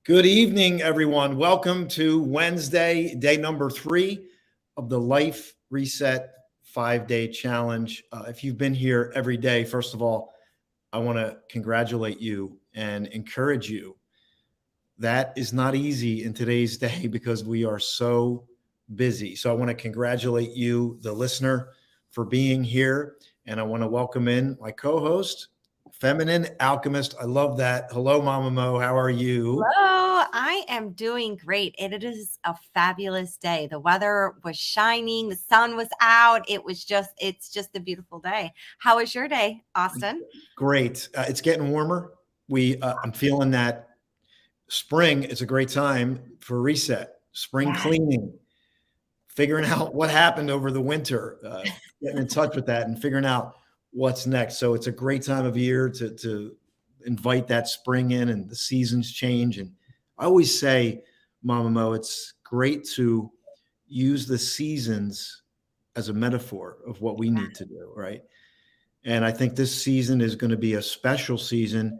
Good evening, everyone. Welcome to Wednesday, day number 3 of the Life Reset 5-Day Challenge. If you've been here every day, first of all, I want to congratulate you and encourage you. That is not easy in today's day because we are so busy. So I want to congratulate you, the listener, for being here. And I want to welcome in my co-host, Feminine Alchemist. I love that. Hello, Mama Mo. How are you? Hello, I am doing great. It is a fabulous day. The weather was shining, the sun was out. It's just a beautiful day. How was your day, Austin? Great. It's getting warmer. I'm feeling that spring is a great time for reset, spring Yeah. cleaning, figuring out what happened over the winter, getting in touch with that and figuring out what's next. So it's a great time of year to invite that spring in and the seasons change. And I always say, Mama Mo, it's great to use the seasons as a metaphor of what we need to do, right? And I think this season is going to be a special season,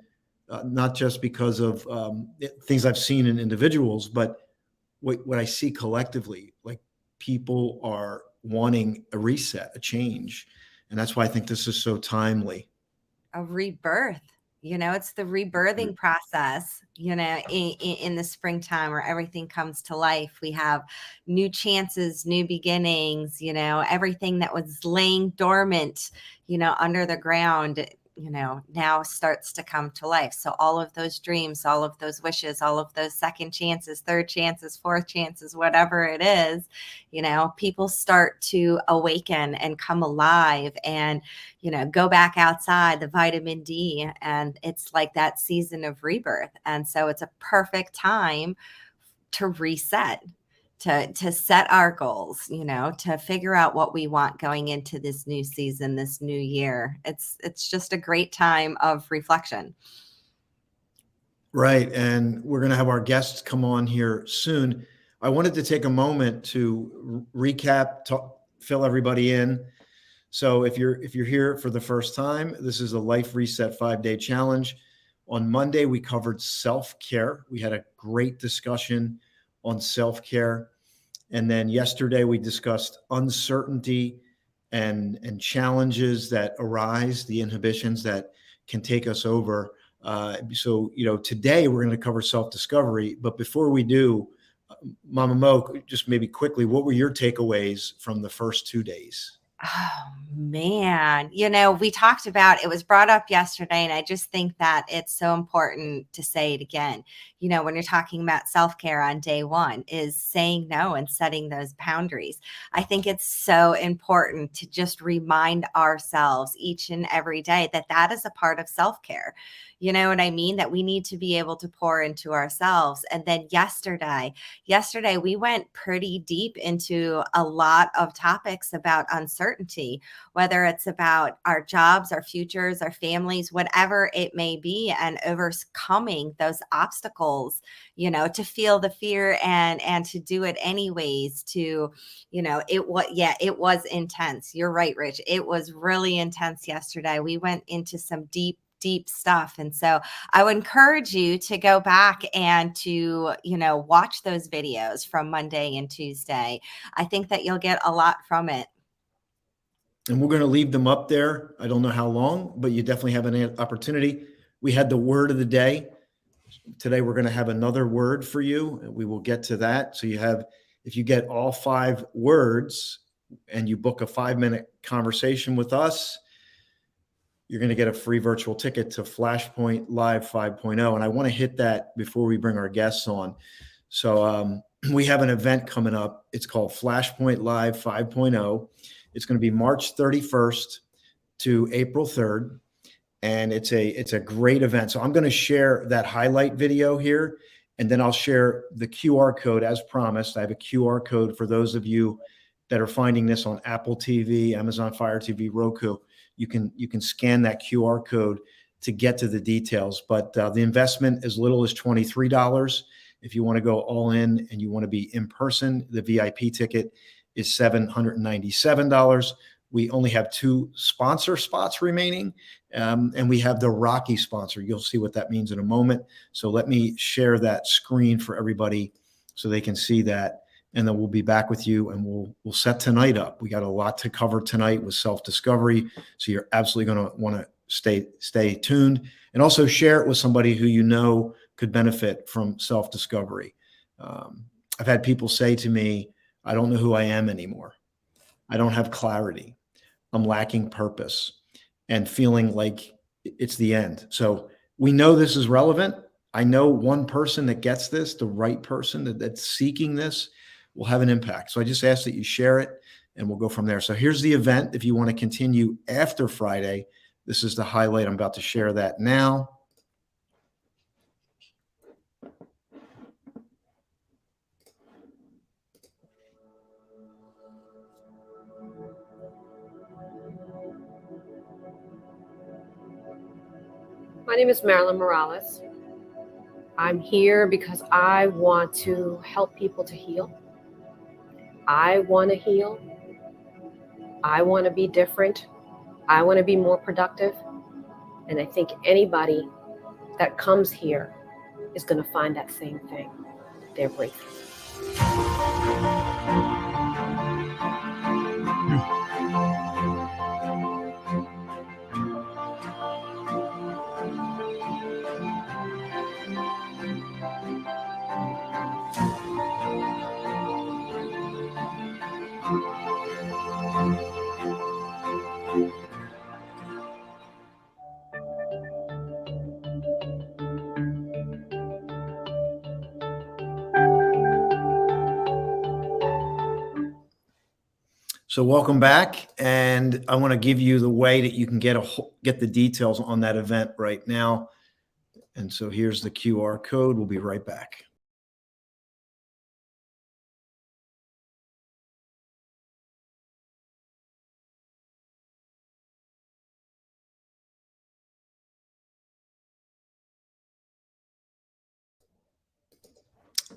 not just because of things I've seen in individuals, but what I see collectively. Like, people are wanting a reset, a change. And that's why I think this is so timely. A rebirth. It's the rebirthing process, in the springtime where everything comes to life. We have new chances, new beginnings, everything that was laying dormant, under the ground, now starts to come to life. So all of those dreams, all of those wishes, all of those second chances, third chances, fourth chances, whatever it is, people start to awaken and come alive and, go back outside, the vitamin D. And it's like that season of rebirth. And so it's a perfect time to reset, to set our goals, to figure out what we want going into this new season, this new year. It's just a great time of reflection. Right. And we're going to have our guests come on here soon. I wanted to take a moment to recap, fill everybody in. So if you're here for the first time, this is a Life Reset 5-Day Challenge. On Monday, we covered self-care. We had a great discussion on self-care. And then yesterday we discussed uncertainty and challenges that arise, the inhibitions that can take us over. So today we're going to cover self-discovery. But before we do, Mama Mo, just maybe quickly, what were your takeaways from the first 2 days? Oh man, we talked about, it was brought up yesterday, and I just think that it's so important to say it again. When you're talking about self-care on day 1 is saying no and setting those boundaries. I think it's so important to just remind ourselves each and every day that that is a part of self-care. You know what I mean? That we need to be able to pour into ourselves. And then yesterday we went pretty deep into a lot of topics about uncertainty, whether it's about our jobs, our futures, our families, whatever it may be, and overcoming those obstacles, to feel the fear and to do it anyways. It was intense. You're right, Rich. It was really intense yesterday. We went into some deep stuff. And so I would encourage you to go back and to, watch those videos from Monday and Tuesday. I think that you'll get a lot from it. And we're going to leave them up there. I don't know how long, but you definitely have an opportunity. We had the word of the day. Today, we're going to have another word for you. We will get to that. So if you get all 5 words and you book a 5-minute conversation with us, you're going to get a free virtual ticket to Flashpoint Live 5.0. And I want to hit that before we bring our guests on. So we have an event coming up. It's called Flashpoint Live 5.0. It's going to be March 31st to April 3rd. And it's a great event. So I'm going to share that highlight video here, and then I'll share the QR code as promised. I have a QR code for those of you that are finding this on Apple TV, Amazon Fire TV, Roku. You can scan that QR code to get to the details. But the investment as little as $23. If you want to go all in and you want to be in person, the VIP ticket is $797. We only have 2 sponsor spots remaining, and we have the Rocky sponsor. You'll see what that means in a moment. So let me share that screen for everybody so they can see that, and then we'll be back with you, and we'll set tonight up. We got a lot to cover tonight with self-discovery, so you're absolutely going to want to stay tuned, and also share it with somebody who you know could benefit from self-discovery. I've had people say to me, I don't know who I am anymore. I don't have clarity. I'm lacking purpose and feeling like it's the end. So we know this is relevant. I know one person that gets this, the right person that's seeking this, will have an impact. So I just ask that you share it, and we'll go from there. So here's the event. If you want to continue after Friday, this is the highlight. I'm about to share that now. My name is Marilyn Morales. I'm here because I want to help people to heal. I want to heal. I want to be different. I want to be more productive. And I think anybody that comes here is going to find that same thing. Their breakthrough. So welcome back, and I want to give you the way that you can get the details on that event right now. And so here's the QR code. We'll be right back.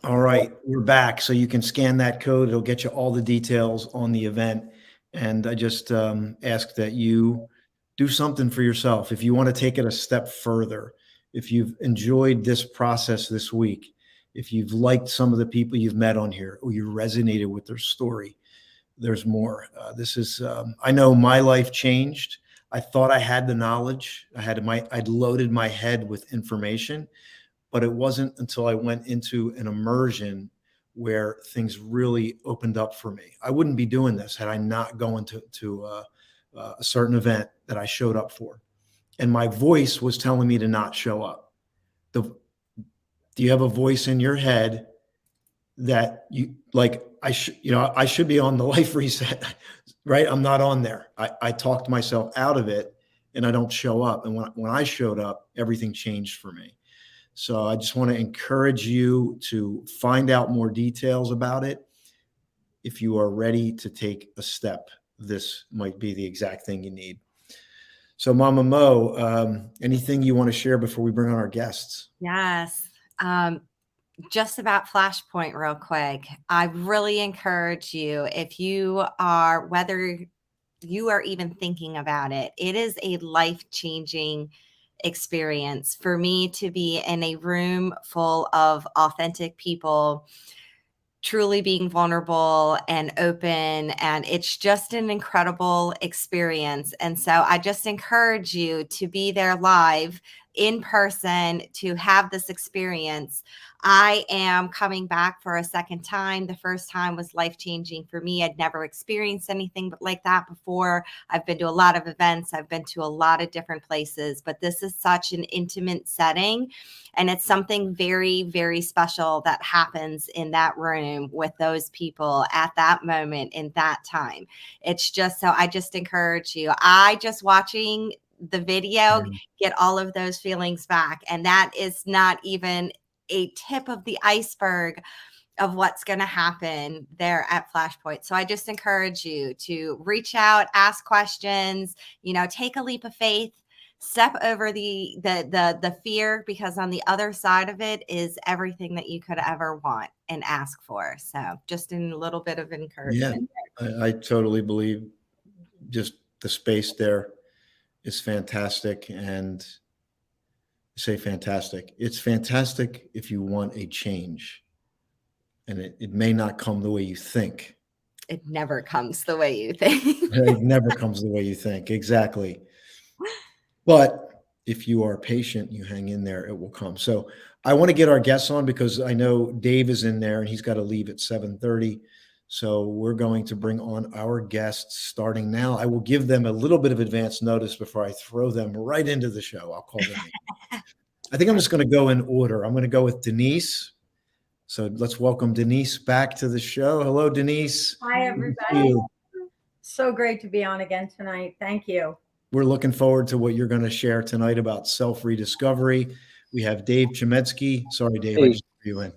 All right, we're back. So you can scan that code. It'll get you all the details on the event. And I just ask that you do something for yourself. If you want to take it a step further, if you've enjoyed this process this week, if you've liked some of the people you've met on here, or you resonated with their story, there's more. I know my life changed. I thought I had the knowledge. I'd loaded my head with information, but it wasn't until I went into an immersion where things really opened up for me. I wouldn't be doing this had I not gone to a certain event that I showed up for. And my voice was telling me to not show up. Do you have a voice in your head that you like, I should be on the life reset, right? I'm not on there. I talked myself out of it, and I don't show up. And when I showed up, everything changed for me. So I just want to encourage you to find out more details about it. If you are ready to take a step, this might be the exact thing you need. So Mama Mo, anything you want to share before we bring on our guests? Yes. Just about Flashpoint real quick. I really encourage you, if you are, whether you are even thinking about it, it is a life-changing experience for me to be in a room full of authentic people, truly being vulnerable and open, and it's just an incredible experience. And so I just encourage you to be there live in person, to have this experience. I am coming back for a second time. The first time was life-changing for me. I'd never experienced anything but like that before. I've been to a lot of events. I've been to a lot of different places, but this is such an intimate setting. And it's something very, very special that happens in that room with those people at that moment in that time. It's just so I just encourage you. I just watching the video get all of those feelings back. And that is not even a tip of the iceberg of what's going to happen there at Flashpoint. So I just encourage you to reach out, ask questions, take a leap of faith, step over the fear, because on the other side of it is everything that you could ever want and ask for. So just in a little bit of encouragement. Yeah, I totally believe just the space there is fantastic. And I say fantastic. It's fantastic if you want a change. And it may not come the way you think. It never comes the way you think. It never comes the way you think. Exactly. But if you are patient, you hang in there, it will come. So I want to get our guests on because I know Dave is in there and he's got to leave at 7:30. So we're going to bring on our guests starting now. I will give them a little bit of advance notice before I throw them right into the show. I'll call them in. I think I'm just going to go in order. I'm going to go with Denise. So let's welcome Denise back to the show. Hello, Denise. Hi, everybody. So great to be on again tonight. Thank you. We're looking forward to what you're going to share tonight about self-rediscovery. We have Dave Chemetsky. Sorry, Dave, I just threw you in.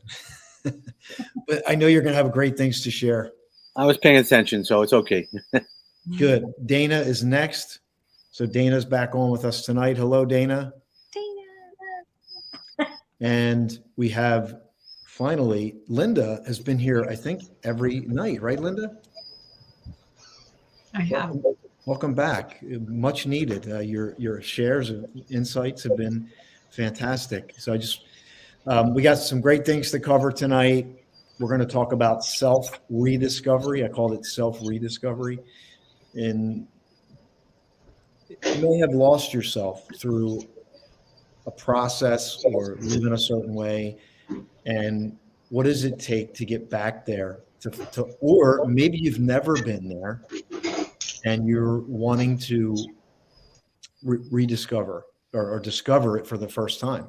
But I know you're going to have great things to share. I was paying attention, so it's okay. Good. Dana is next. So Dana's back on with us tonight. Hello, Dana. Dana. And we have finally, Linda has been here, I think, every night, right, Linda? I have. Welcome back. Much needed. Your shares and insights have been fantastic. So we got some great things to cover tonight. We're going to talk about self-rediscovery. I called it self-rediscovery. And you may have lost yourself through a process or living a certain way. And what does it take to get back there? Or maybe you've never been there and you're wanting to rediscover or discover it for the first time.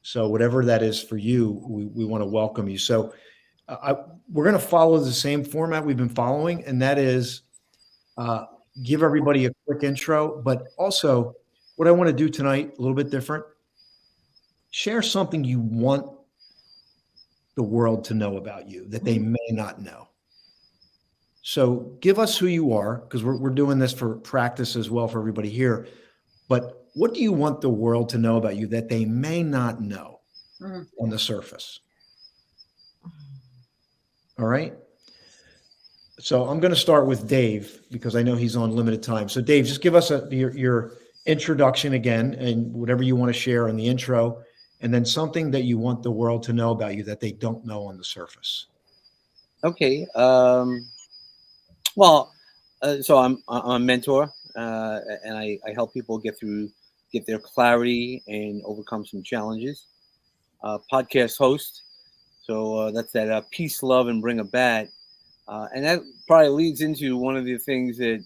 So whatever that is for you, we want to welcome you. So we're going to follow the same format we've been following, and that is give everybody a quick intro, but also what I want to do tonight, a little bit different, share something you want the world to know about you that they may not know. So give us who you are, because we're doing this for practice as well for everybody here. But what do you want the world to know about you that they may not know on the surface? All right. So I'm going to start with Dave because I know he's on limited time. So Dave, just give us your introduction again and whatever you want to share in the intro, and then something that you want the world to know about you that they don't know on the surface. Okay. So I'm a mentor, and I help people get their clarity and overcome some challenges. Podcast host. So that's that peace, love, and bring a bat. And that probably leads into one of the things that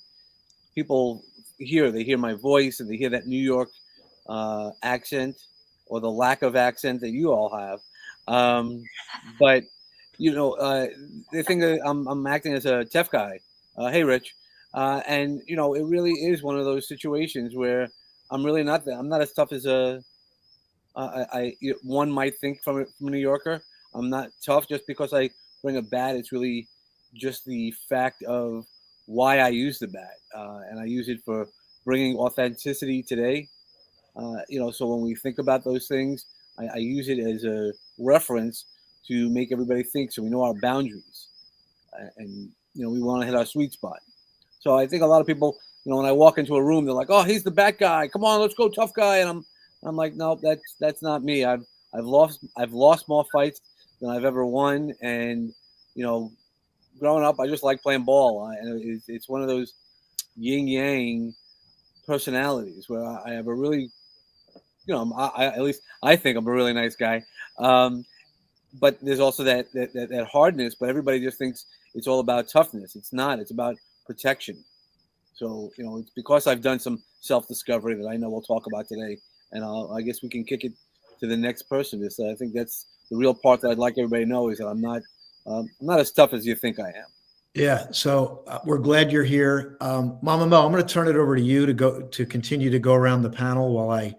people hear. They hear my voice and they hear that New York accent or the lack of accent that you all have. But, they think that I'm acting as a tough guy. Hey, Rich. And, it really is one of those situations where I'm really not that. I'm not as tough as one might think from a New Yorker. I'm not tough just because I bring a bat. It's really just the fact of why I use the bat. And I use it for bringing authenticity today. So when we think about those things, I use it as a reference to make everybody think so we know our boundaries. And we want to hit our sweet spot. So I think a lot of people, when I walk into a room, they're like, "Oh, he's the bat guy. Come on, let's go, tough guy." And I'm like, "No, that's not me. I've lost more fights than I've ever won." And growing up, I just like playing ball. And it's one of those yin yang personalities where I have a really, at least I think I'm a really nice guy. but there's also that hardness. But everybody just thinks it's all about toughness. It's not. It's about protection. So it's because I've done some self-discovery that I know we'll talk about today, and I guess we can kick it to the next person. I think that's the real part that I'd like everybody to know is that I'm not as tough as you think I am. Yeah. So we're glad you're here. Mama Mo, I'm going to turn it over to you to continue to go around the panel while I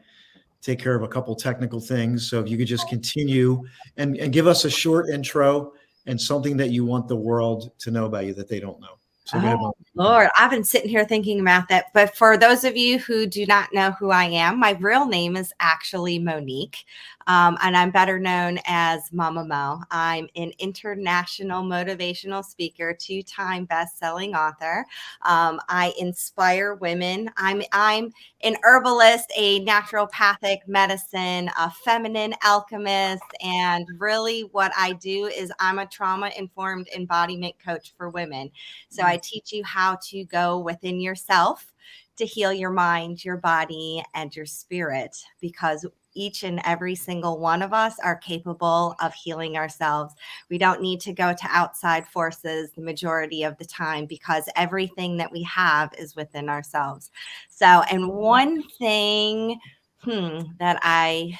take care of a couple technical things. So if you could just continue and give us a short intro and something that you want the world to know about you that they don't know. So go ahead, Mama. Lord, I've been sitting here thinking about that. But for those of you who do not know who I am, my real name is actually Monique, and I'm better known as Mama Mo. I'm an international motivational speaker, 2-time best-selling author. I inspire women. I'm an herbalist, a naturopathic medicine, a feminine alchemist, and really what I do is I'm a trauma-informed embodiment coach for women. So I teach you how to go within yourself to heal your mind, your body, and your spirit, because each and every single one of us are capable of healing ourselves. We don't need to go to outside forces the majority of the time because everything that we have is within ourselves. So, and one thing that I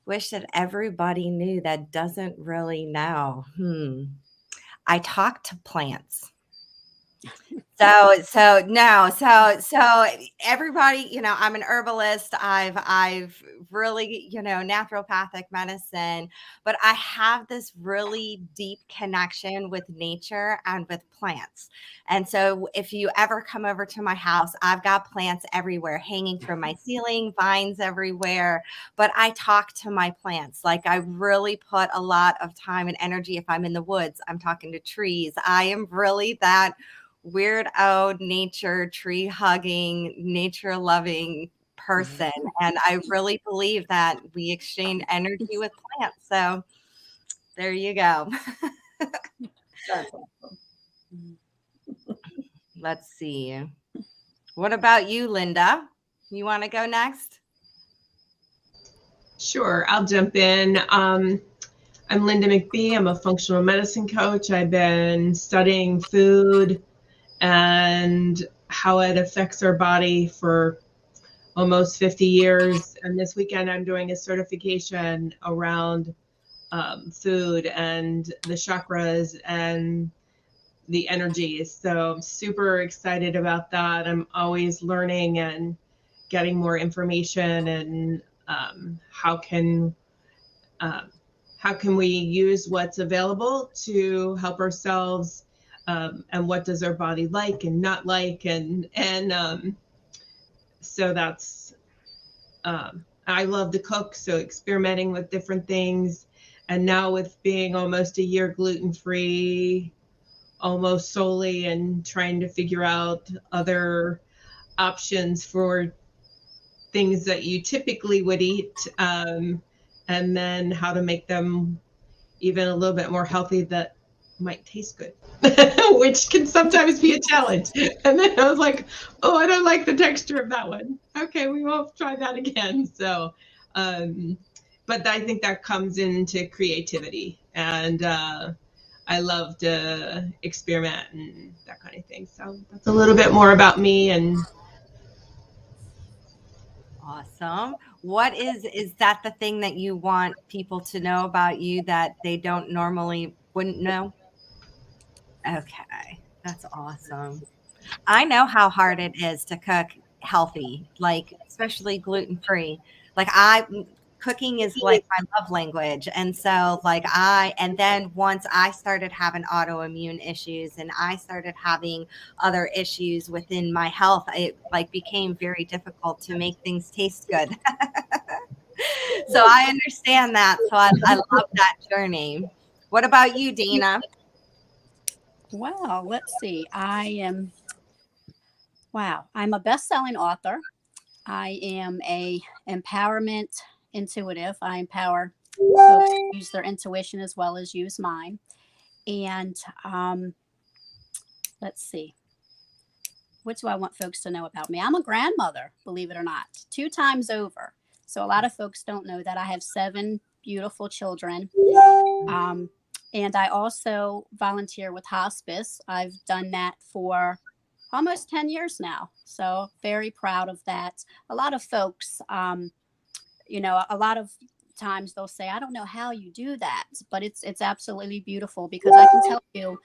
wish that everybody knew that doesn't really know. I talk to plants. So everybody, I'm an herbalist. I've really, naturopathic medicine, but I have this really deep connection with nature and with plants. And so if you ever come over to my house, I've got plants everywhere hanging from my ceiling, vines everywhere, but I talk to my plants. Like I really put a lot of time and energy. If I'm in the woods, I'm talking to trees. I am really that weirdo nature, tree hugging, nature loving person. And I really believe that we exchange energy with plants. So there you go. That's awesome. Let's see. What about you, Linda? You want to go next? Sure, I'll jump in. I'm Linda McBee. I'm a functional medicine coach. I've been studying food and how it affects our body for almost 50 years. And this weekend, I'm doing a certification around food and the chakras and the energies. So I'm super excited about that. I'm always learning and getting more information and how can we use what's available to help ourselves, and what does our body like and not like, and so that's I love to cook, so experimenting with different things, and now with being almost a year gluten-free, almost solely, and trying to figure out other options for things that you typically would eat, and then how to make them even a little bit more healthy that might taste good, which can sometimes be a challenge. And then I was like, oh, I don't like the texture of that one. Okay, we won't try that again. So, but I think that comes into creativity, and I love to experiment and that kind of thing. So that's a little bit more about me. And Awesome. What is that the thing that you want people to know about you that they don't normally wouldn't know? Okay, that's awesome. I know how hard it is to cook healthy, like especially gluten-free. Cooking is like my love language. And so and then once I started having autoimmune issues and I started having other issues within my health, it became very difficult to make things taste good. So I understand that. So I love that journey. What about you, Dana? Well, let's see. I'm a best-selling author. I am a empowerment intuitive. I empower folks to use their intuition as well as use mine. And let's see. What do I want folks to know about me? I'm a grandmother, believe it or not, 2 times over. So a lot of folks don't know that I have 7 beautiful children. And I also volunteer with hospice. I've done that for almost 10 years now. So very proud of that. A lot of folks, a lot of times they'll say, I don't know how you do that, but it's absolutely beautiful, because I can tell you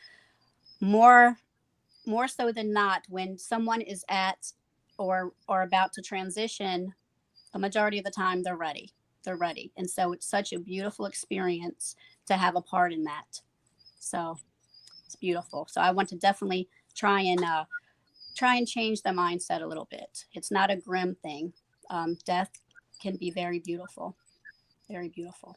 more so than not, when someone is at or about to transition, the majority of the time they're ready. They're ready. And so it's such a beautiful experience to have a part in that. So it's beautiful. So I want to definitely try and change the mindset a little bit. It's not a grim thing. Death can be very beautiful, very beautiful.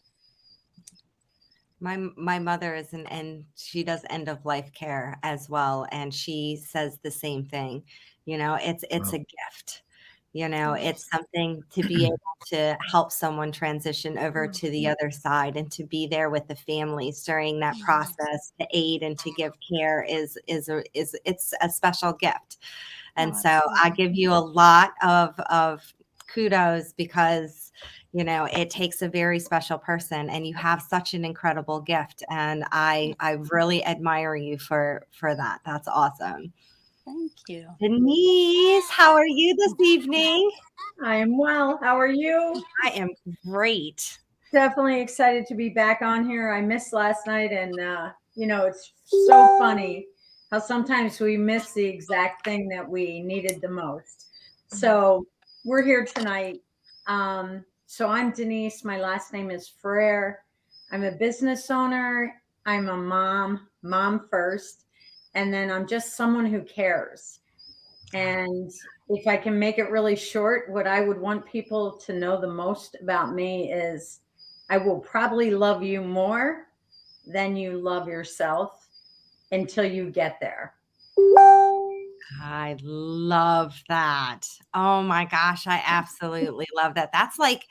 My mother is and she does end of life care as well, and she says the same thing. It's Wow. a gift. It's something to be able to help someone transition over to the other side, and to be there with the families during that process, to aid and to give care is it's a special gift. And so I give you a lot of kudos, because it takes a very special person, and you have such an incredible gift, and I really admire you for that. That's awesome. Thank you. Denise, how are you this evening? I am well. How are you? I am great. Definitely excited to be back on here. I missed last night, and it's so funny how sometimes we miss the exact thing that we needed the most. So we're here tonight. So I'm Denise. My last name is Ferrer. I'm a business owner. I'm a mom first, and then I'm just someone who cares. And if I can make it really short, what I would want people to know the most about me is I will probably love you more than you love yourself until you get there. I love that. Oh my gosh, I absolutely love that. That's like,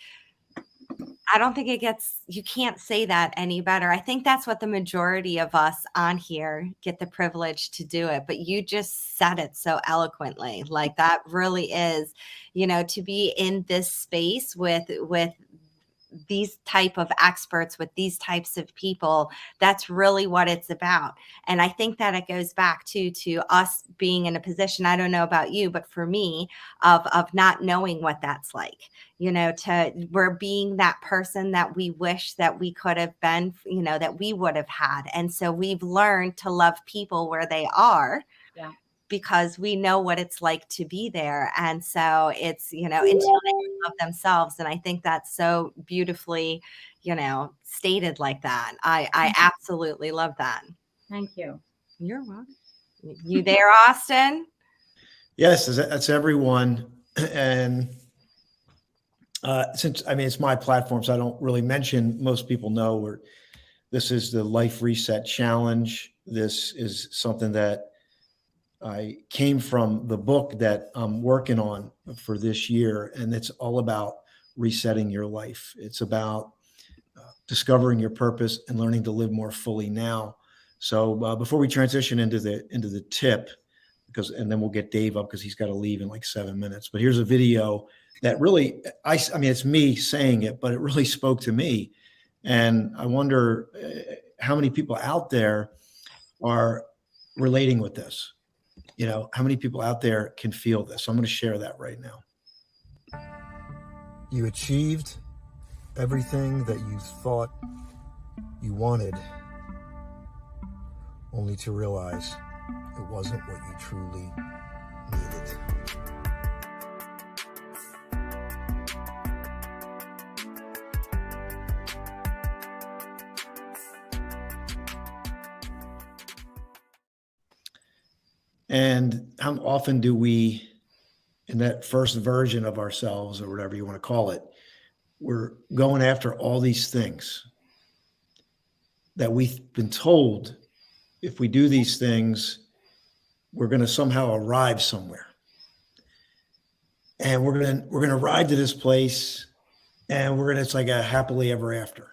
I don't think you can't say that any better. I think that's what the majority of us on here get the privilege to do it. But you just said it so eloquently. Like, that really is, to be in this space with these type of experts, with these types of people. That's really what it's about. And I think that it goes back to us being in a position, I don't know about you, but for me, of not knowing what that's like, we're being that person that we wish that we could have been, that we would have had. And so we've learned to love people where they are. Yeah. Because we know what it's like to be there. And so it's, until they can love themselves. And I think that's so beautifully, stated like that. I absolutely love that. Thank you. You're welcome. You there, Austin? Yes, that's everyone. And since, it's my platform, so I don't really mention, most people know this is the Life Reset Challenge. This is something that I came from the book that I'm working on for this year, and it's all about resetting your life. It's about discovering your purpose and learning to live more fully now. So before we transition into the tip, and then we'll get Dave up because he's got to leave in like 7 minutes. But here's a video that really, it's me saying it, but it really spoke to me, and I wonder how many people out there are relating with this. How many people out there can feel this? So I'm going to share that right now. You achieved everything that you thought you wanted, only to realize it wasn't what you truly needed. And how often do we, in that first version of ourselves, or whatever you want to call it, we're going after all these things that we've been told, if we do these things, we're going to somehow arrive somewhere. And we're going to arrive to this place, and it's like a happily ever after.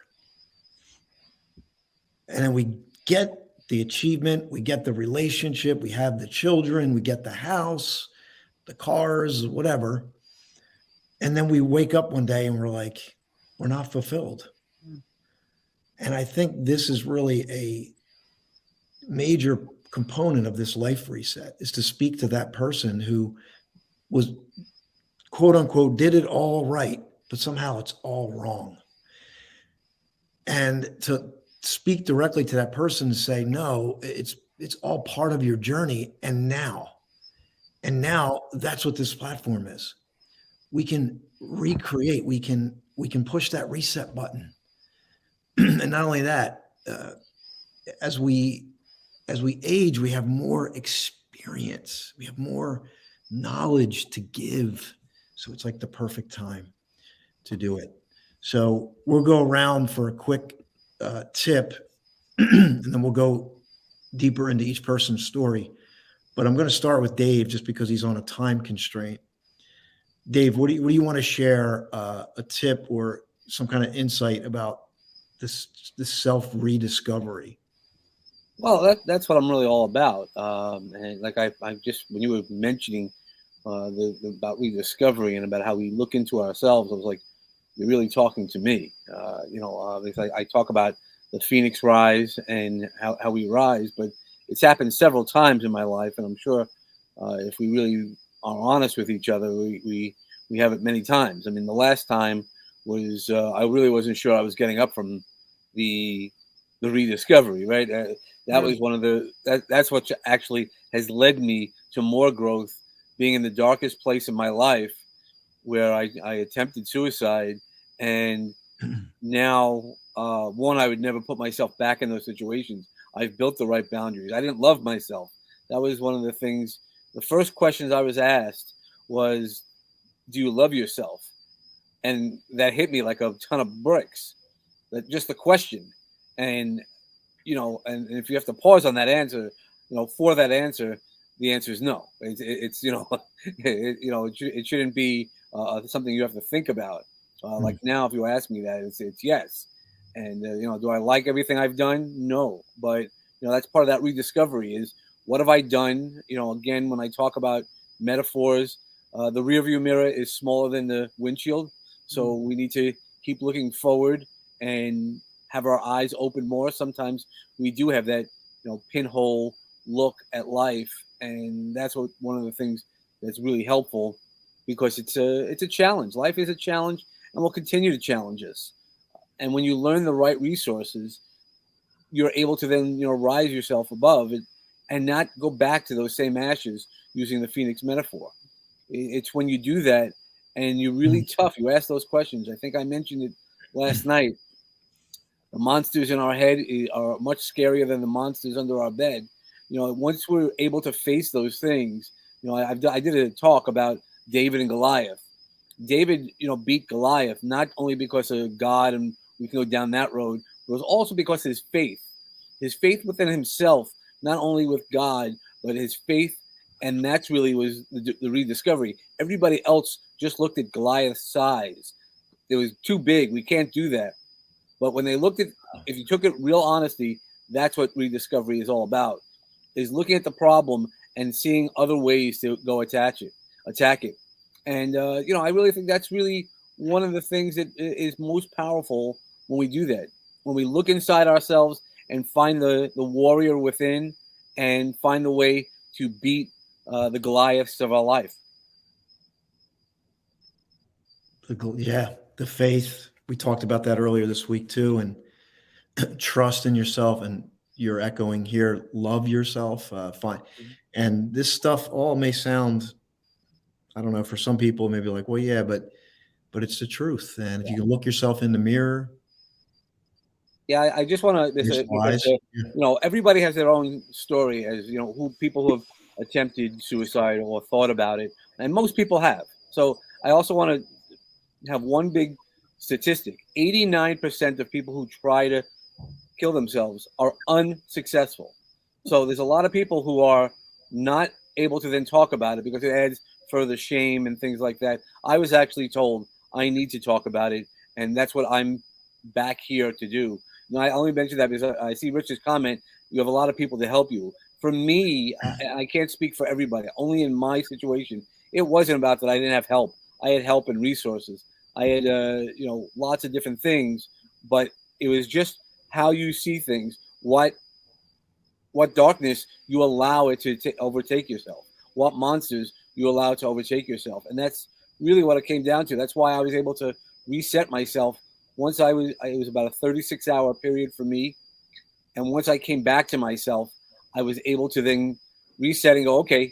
And then we get the achievement, we get the relationship, we have the children, we get the house, the cars, whatever. And then we wake up one day and we're like, we're not fulfilled. And I think this is really a major component of this life reset, is to speak to that person who was, quote unquote, did it all right, but somehow it's all wrong. And to speak directly to that person and say, no, it's all part of your journey. And now that's what this platform is. We can recreate, we can push that reset button. And not only that, as we age, we have more experience, we have more knowledge to give. So it's like the perfect time to do it. So we'll go around for a quick tip, and then we'll go deeper into each person's story. But I'm going to start with Dave just because he's on a time constraint. Dave, what do you want to share, a tip or some kind of insight about this self rediscovery? Well, that's what I'm really all about. And like I just, when you were mentioning about rediscovery and about how we look into ourselves, I was like, you're really talking to me. Because I talk about the Phoenix rise and how we rise, but it's happened several times in my life, and I'm sure if we really are honest with each other, we have it many times. I mean, the last time was I really wasn't sure I was getting up from the rediscovery, right? That was one of that's what actually has led me to more growth, being in the darkest place in my life where I attempted suicide. And now, one, I would never put myself back in those situations. I've built the right boundaries. I didn't love myself. That was one of the things. The first questions I was asked was, do you love yourself? And that hit me like a ton of bricks. That just the question. And and if you have to pause on that answer, for that answer, the answer is no. It's it shouldn't be something you have to think about. Like now, if you ask me that, it's yes. And do I like everything I've done? No, but that's part of that rediscovery. Is what have I done? Again, when I talk about metaphors, the rearview mirror is smaller than the windshield, so we need to keep looking forward and have our eyes open more. Sometimes we do have that, pinhole look at life, and that's one of the things that's really helpful, because it's a challenge. Life is a challenge, and will continue to challenge us. And when you learn the right resources, you're able to then rise yourself above it and not go back to those same ashes, using the Phoenix metaphor. It's when you do that and you're really tough. You ask those questions. I think I mentioned it last night. The monsters in our head are much scarier than the monsters under our bed. Once we're able to face those things, I did a talk about David and Goliath. David, beat Goliath not only because of God, and we can go down that road, but it was also because of his faith within himself, not only with God, but his faith. And that's really was the rediscovery. Everybody else just looked at Goliath's size. It was too big. We can't do that. But when they looked at, if you took it real honesty, that's what rediscovery is all about, is looking at the problem and seeing other ways to go attack it. And, I really think that's really one of the things that is most powerful when we do that. When we look inside ourselves and find the warrior within and find the way to beat the Goliaths of our life. The faith. We talked about that earlier this week too, and trust in yourself. And you're echoing here, love yourself. Fine. And this stuff all may sound, I don't know, for some people maybe like, well, yeah, but it's the truth. And if you can look yourself in the mirror. Yeah, I just want to, everybody has their own story, as people who have attempted suicide or thought about it, and most people have. So I also want to have one big statistic: 89% of people who try to kill themselves are unsuccessful. So there's a lot of people who are not able to then talk about it because it adds further shame and things like that. I was actually told I need to talk about it, and that's what I'm back here to do. Now, I only mention that because I see Rich's comment. You have a lot of people to help you. For me, I can't speak for everybody. Only in my situation, it wasn't about that I didn't have help. I had help and resources. I had, lots of different things, but it was just how you see things, what darkness you allow it to overtake yourself, what monsters you allow to overtake yourself. And that's really what it came down to. That's why I was able to reset myself once it was about a 36-hour period for me. And once I came back to myself, I was able to then reset and go, okay,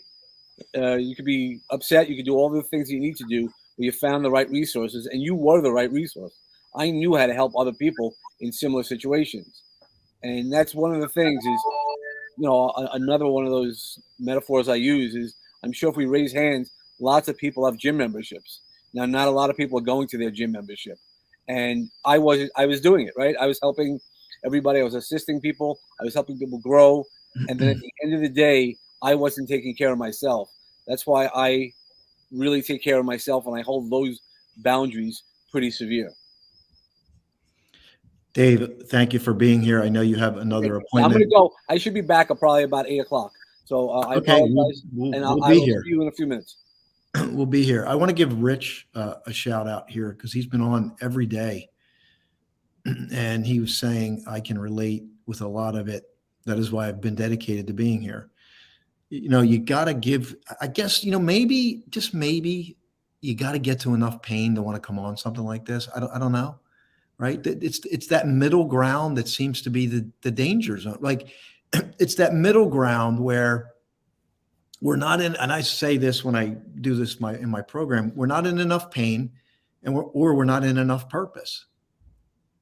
you could be upset, you could do all the things you need to do, but you found the right resources, and you were the right resource. I knew how to help other people in similar situations. And that's one of the things is, another one of those metaphors I use is, I'm sure if we raise hands, lots of people have gym memberships. Now, not a lot of people are going to their gym membership. And I was doing it, right? I was helping everybody. I was assisting people. I was helping people grow. And then at the end of the day, I wasn't taking care of myself. That's why I really take care of myself, and I hold those boundaries pretty severe. Dave, thank you for being here. I know you have another appointment. I'm going to go. I should be back at probably about 8 o'clock. So I apologize, and we'll I be will here. see you in a few minutes. We'll be here. I want to give Rich a shout out here because he's been on every day. And he was saying, I can relate with a lot of it. That is why I've been dedicated to being here. You got to give, I guess, maybe, just maybe you got to get to enough pain to want to come on something like this. I don't know. Right. It's that middle ground that seems to be the danger zone. Like it's that middle ground where we're not in, and I say this when I do this in my program, we're not in enough pain and we're not in enough purpose.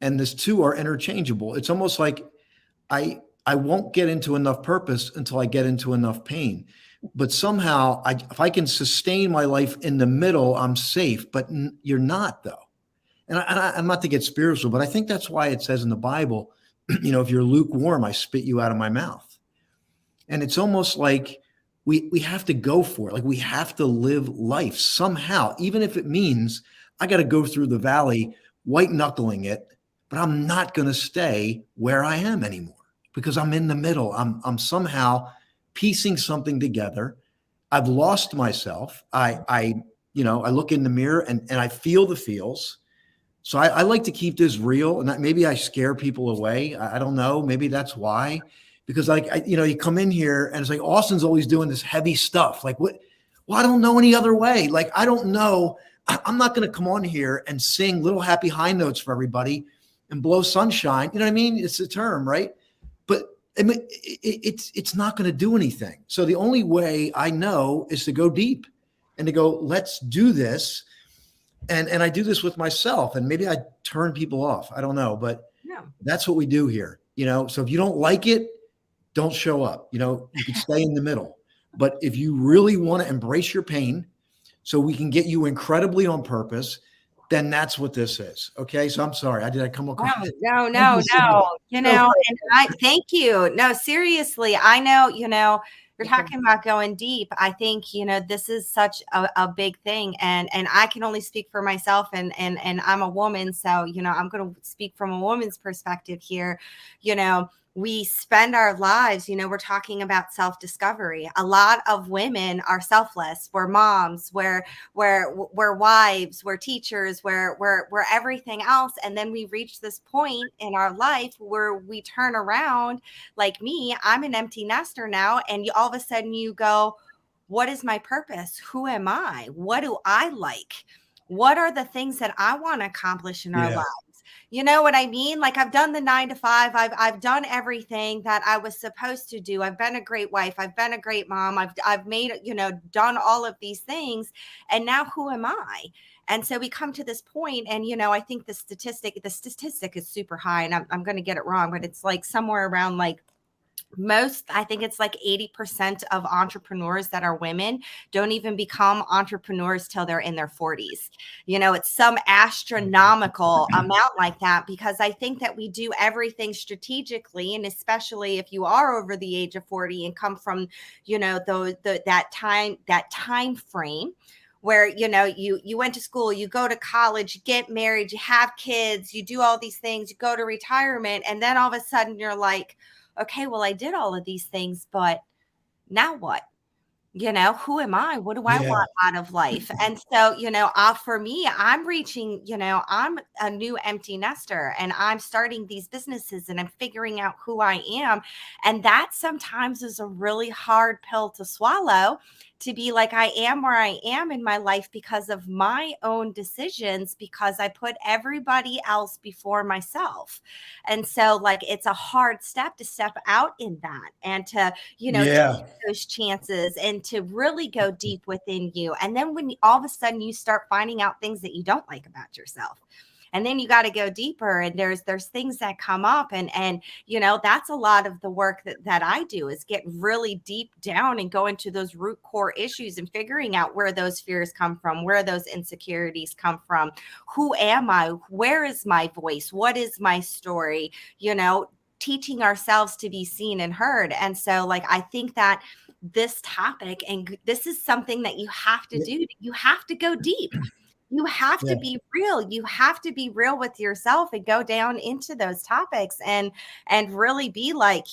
And these two are interchangeable. It's almost like I won't get into enough purpose until I get into enough pain. But somehow if I can sustain my life in the middle, I'm safe, but you're not though. And I'm not to get spiritual, but I think that's why it says in the Bible, if you're lukewarm, I spit you out of my mouth. And it's almost like we have to go for it. Like we have to live life somehow, even if it means I got to go through the valley, white knuckling it, but I'm not going to stay where I am anymore because I'm in the middle. I'm somehow piecing something together. I've lost myself. I look in the mirror and I feel the feels. So I like to keep this real, and maybe I scare people away. I don't know. Maybe that's why, because you come in here and it's like Austin's always doing this heavy stuff. Like what? Well, I don't know any other way. Like I don't know. I'm not going to come on here and sing little happy high notes for everybody and blow sunshine. You know what I mean? It's a term, right? But I mean, it's not going to do anything. So the only way I know is to go deep and to go, let's do this. And I do this with myself, and maybe I turn people off. I don't know, but that's what we do here. So if you don't like it, don't show up. You can stay in the middle. But if you really want to embrace your pain so we can get you incredibly on purpose, then that's what this is. Okay. So I'm sorry. Did I come across? No. And I thank you. No, seriously. I know, you're talking about going deep. I think, this is such a big thing, and I can only speak for myself, and I'm a woman. So, I'm going to speak from a woman's perspective here. We spend our lives, we're talking about self-discovery. A lot of women are selfless. We're moms, we're wives, we're teachers, we're everything else. And then we reach this point in our life where we turn around, like me, I'm an empty nester now. And all of a sudden you go, what is my purpose? Who am I? What do I like? What are the things that I want to accomplish in our lives? You know what I mean? Like I've done the 9 to 5. I've done everything that I was supposed to do. I've been a great wife. I've been a great mom. I've made, done all of these things. And now who am I? And so we come to this point, and, I think the statistic is super high, and I'm going to get it wrong, but it's like somewhere around like I think it's like 80% of entrepreneurs that are women don't even become entrepreneurs till they're in their 40s. It's some astronomical amount like that, because I think that we do everything strategically. And especially if you are over the age of 40 and come from, that time frame where, you went to school, you go to college, you get married, you have kids, you do all these things, you go to retirement. And then all of a sudden you're like, okay, well, I did all of these things, but now what? Who am I? What do I Yeah. want out of life? And so, for me, I'm reaching, I'm a new empty nester and I'm starting these businesses and I'm figuring out who I am. And that sometimes is a really hard pill to swallow, to be like, I am where I am in my life because of my own decisions, because I put everybody else before myself. And so, like, it's a hard step to step out in that and to, Yeah. those chances and to really go deep within you. And then when all of a sudden you start finding out things that you don't like about yourself, and then you got to go deeper, and there's things that come up, and that's a lot of the work that I do, is get really deep down and go into those root core issues and figuring out where those fears come from, where those insecurities come from, who am I, where is my voice, what is my story, teaching ourselves to be seen and heard. And so, like, I think that this topic, and this is something that you have to do, you have to go deep. You have to be real. You have to be real with yourself and go down into those topics and really be like,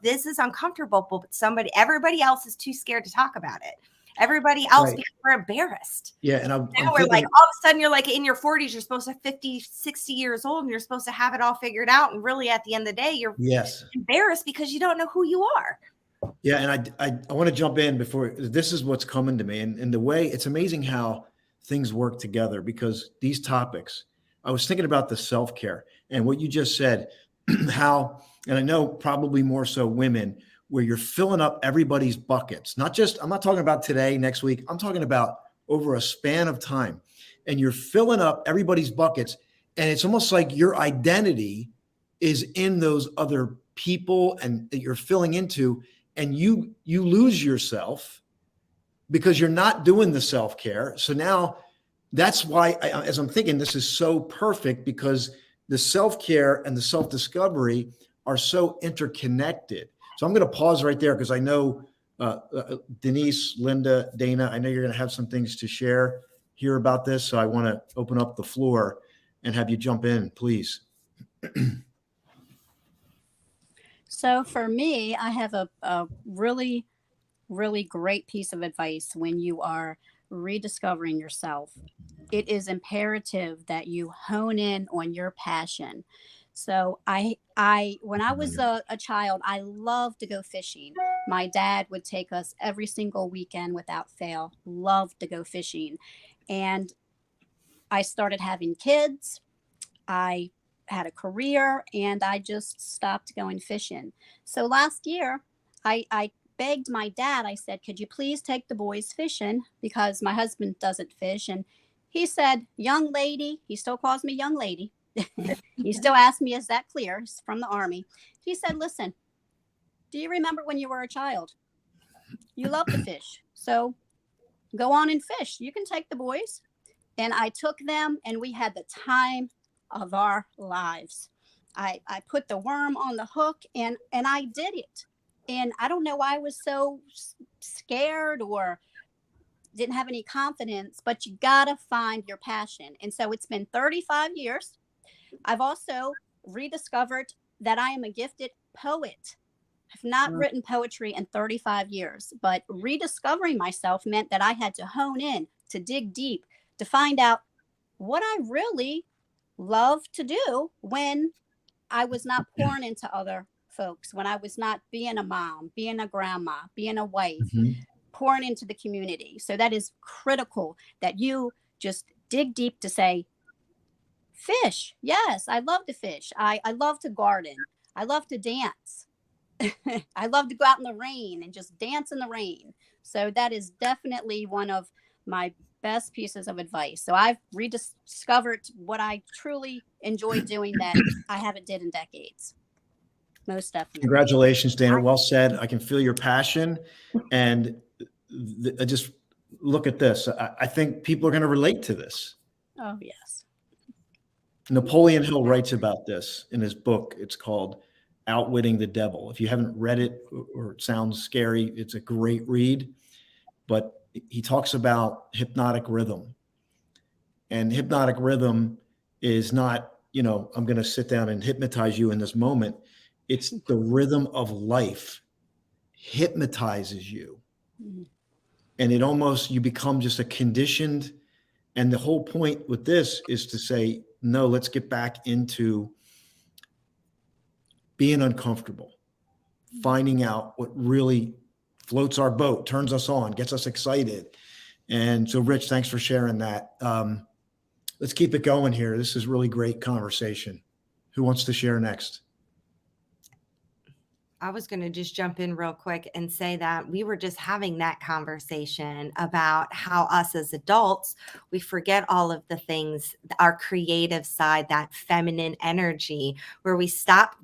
this is uncomfortable, but everybody else is too scared to talk about it. Everybody else, Right. because we're embarrassed. Yeah. And Now we're like, all of a sudden you're like in your 40s, you're supposed to 50, 60 years old, and you're supposed to have it all figured out. And really at the end of the day, you're embarrassed because you don't know who you are. Yeah. And I want to jump in before, this is what's coming to me. And the way, it's amazing how things work together, because these topics, I was thinking about the self-care and what you just said, how, and I know probably more so women, where you're filling up everybody's buckets. I'm not talking about today, next week. I'm talking about over a span of time, and you're filling up everybody's buckets. And it's almost like your identity is in those other people and that you're filling into, and you lose yourself because you're not doing the self-care. So now that's why, as I'm thinking, this is so perfect, because the self-care and the self-discovery are so interconnected. So I'm going to pause right there, because I know Denise, Linda, Dana, I know you're going to have some things to share here about this. So I want to open up the floor and have you jump in, please. So for me, I have a really, really great piece of advice when you are rediscovering yourself. It is imperative that you hone in on your passion. So when I was a child, I loved to go fishing. My dad would take us every single weekend without fail. Loved to go fishing. And I started having kids. I had a career, and I just stopped going fishing. So last year, I begged my dad. I said, could you please take the boys fishing, because my husband doesn't fish. And he said, young lady, he still calls me young lady. He still asks me, is that clear? He's from the Army. He said, listen, do you remember when you were a child? You love to fish. So go on and fish. You can take the boys. And I took them, and we had the time of our lives. I put the worm on the hook, and I did it. And I don't know why I was so scared or didn't have any confidence, but you got to find your passion. And so it's been 35 years. I've also rediscovered that I am a gifted poet. I've not written poetry in 35 years, but rediscovering myself meant that I had to hone in, to dig deep, to find out what I really love to do when I was not pouring into other folks, when I was not being a mom, being a grandma, being a wife, pouring into the community. So that is critical, that you just dig deep to say, fish. Yes, I love to fish. I love to garden. I love to dance. I love to go out in the rain and just dance in the rain. So that is definitely one of my best pieces of advice. So I've rediscovered what I truly enjoy doing that I haven't did in decades. Most definitely. Congratulations, Dana. Well said. I can feel your passion. And just look at this. I think people are going to relate to this. Oh, yes. Napoleon Hill writes about this in his book. It's called Outwitting the Devil. If you haven't read it, or it sounds scary, it's a great read. But he talks about hypnotic rhythm. And hypnotic rhythm is not, I'm going to sit down and hypnotize you in this moment. It's the rhythm of life hypnotizes you. and it almost, you become just a conditioned. And the whole point with this is to say, no, let's get back into being uncomfortable, finding out what really floats our boat, turns us on, gets us excited. And so, Rich, thanks for sharing that. Let's keep it going here. This is really great conversation. Who wants to share next? I was going to just jump in real quick and say that we were just having that conversation about how us as adults, we forget all of the things, our creative side, that feminine energy, where we stop,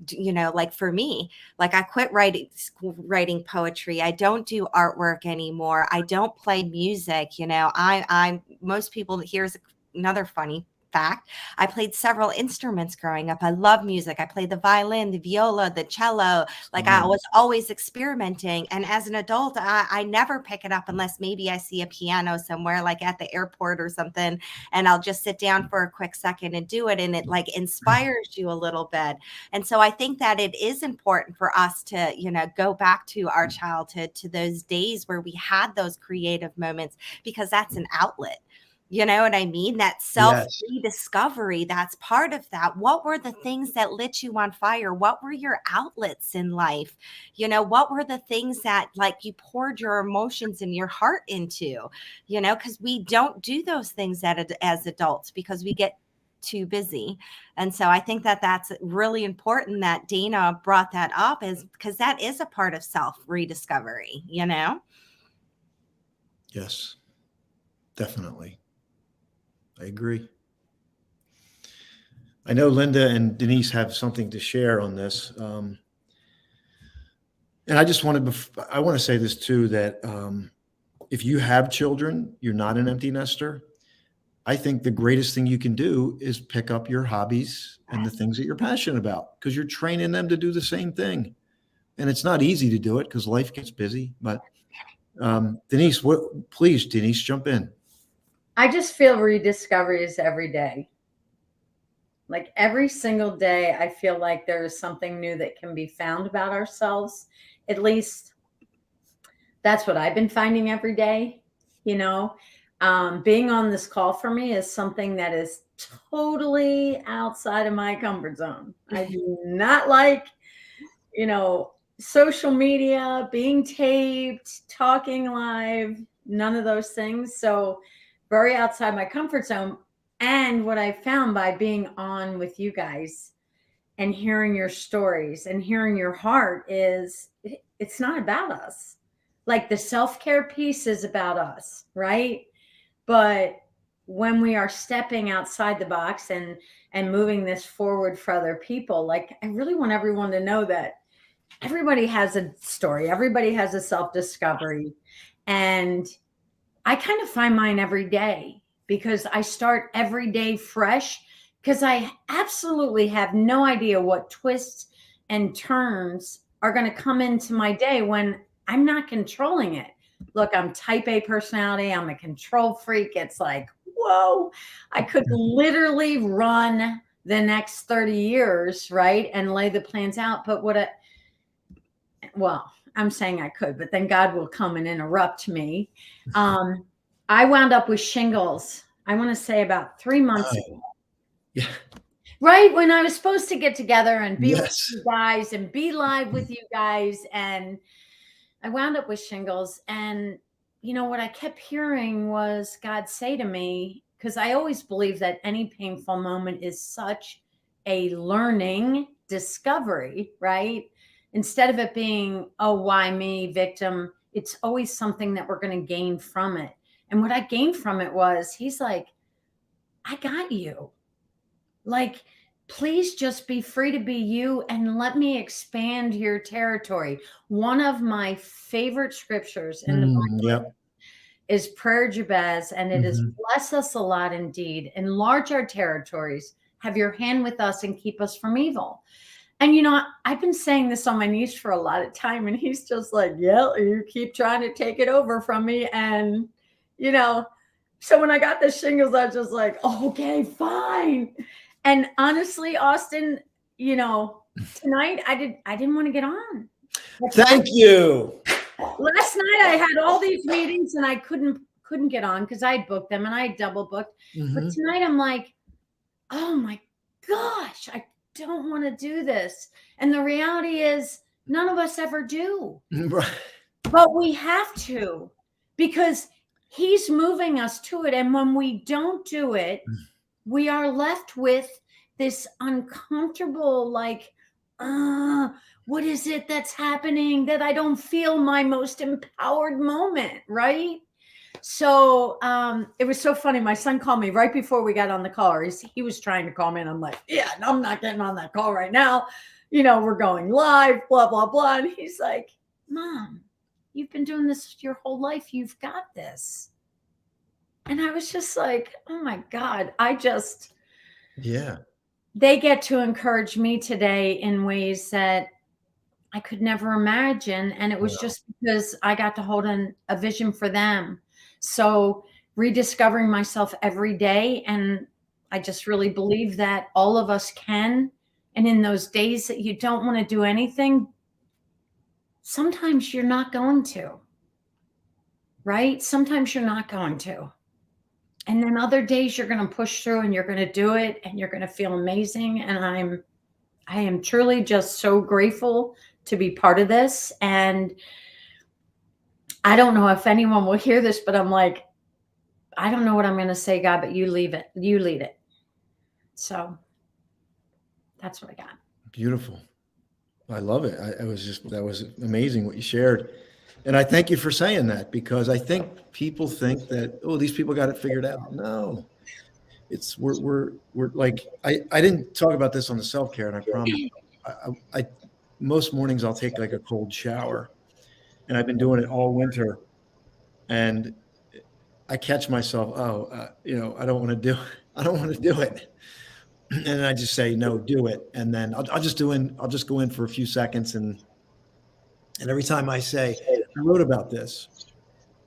like for me, like I quit writing poetry. I don't do artwork anymore. I don't play music. I'm most people, here's another funny fact. I played several instruments growing up. I love music. I played the violin, the viola, the cello. Like I was always experimenting. And as an adult, I never pick it up unless maybe I see a piano somewhere, like at the airport or something. And I'll just sit down for a quick second and do it. And it like inspires you a little bit. And so I think that it is important for us to, go back to our childhood, to those days where we had those creative moments, because that's an outlet. You know what I mean? That self-rediscovery, that's part of that. What were the things that lit you on fire? What were your outlets in life? What were the things that like you poured your emotions and your heart into? Because we don't do those things as adults because we get too busy. And so I think that that's really important that Dana brought that up, is because that is a part of self-rediscovery, Yes, definitely. I agree. I know Linda and Denise have something to share on this. And I just want to say this too, that if you have children, you're not an empty nester. I think the greatest thing you can do is pick up your hobbies and the things that you're passionate about, because you're training them to do the same thing. And it's not easy to do it because life gets busy. But Denise, please, Denise, jump in. I just feel rediscovery is every day. Like every single day, I feel like there is something new that can be found about ourselves. At least that's what I've been finding every day. Being on this call for me is something that is totally outside of my comfort zone. I do not like, social media, being taped, talking live, none of those things. So very outside my comfort zone. And what I found by being on with you guys and hearing your stories and hearing your heart is it's not about us. Like the self-care piece is about us, right? But when we are stepping outside the box and moving this forward for other people, like I really want everyone to know that everybody has a story. Everybody has a self-discovery. And I kind of find mine every day because I start every day fresh, because I absolutely have no idea what twists and turns are going to come into my day when I'm not controlling it. Look, I'm type A personality. I'm a control freak. It's like, whoa, I could literally run the next 30 years, right? And lay the plans out. But I'm saying I could, but then God will come and interrupt me. I wound up with shingles, I want to say about 3 months ago. Yeah. Right when I was supposed to get together and be with Yes. you guys and be live with you guys. And I wound up with shingles. And, what I kept hearing was God say to me, because I always believe that any painful moment is such a learning discovery, right? Instead of it being, oh, why me, victim, it's always something that we're going to gain from it. And what I gained from it was, he's like, I got you. Like, please just be free to be you and let me expand your territory. One of my favorite scriptures in the Bible is Prayer Jabez, and it is bless us a lot indeed, enlarge our territories, have your hand with us and keep us from evil. And, I've been saying this on my knees for a lot of time, and he's just like, yeah, you keep trying to take it over from me. And, so when I got the shingles, I was just like, okay, fine. And honestly, Austin, tonight I didn't want to get on. Thank you. last night I had all these meetings and I couldn't get on because I booked them and I double booked. But Mhm. tonight I'm like, oh my gosh, I don't want to do this. And the reality is none of us ever do. Right. But we have to, because he's moving us to it. And when we don't do it, we are left with this uncomfortable, like, what is it that's happening that I don't feel my most empowered moment, right? So it was so funny. My son called me right before we got on the call. He was trying to call me, and I'm like, yeah, I'm not getting on that call right now. We're going live, blah, blah, blah. And he's like, Mom, you've been doing this your whole life. You've got this. And I was just like, oh my God, Yeah. they get to encourage me today in ways that I could never imagine. And it was just because I got to hold a vision for them. So rediscovering myself every day. And I just really believe that all of us can. And in those days that you don't want to do anything, sometimes you're not going to, right? Sometimes you're not going to. And then other days you're going to push through and you're going to do it and you're going to feel amazing. And I am truly just so grateful to be part of this. And I don't know if anyone will hear this, but I'm like, I don't know what I'm going to say, God, but you lead it. So that's what I got. Beautiful. I love it. That was amazing what you shared. And I thank you for saying that, because I think people think that, oh, these people got it figured out. No, we're like, I didn't talk about this on the self-care, and I promise I most mornings I'll take like a cold shower, and I've been doing it all winter, and I catch myself, I don't want to do it. And I just say, no, do it. And then I'll just go in for a few seconds. And every time I say, I wrote about this,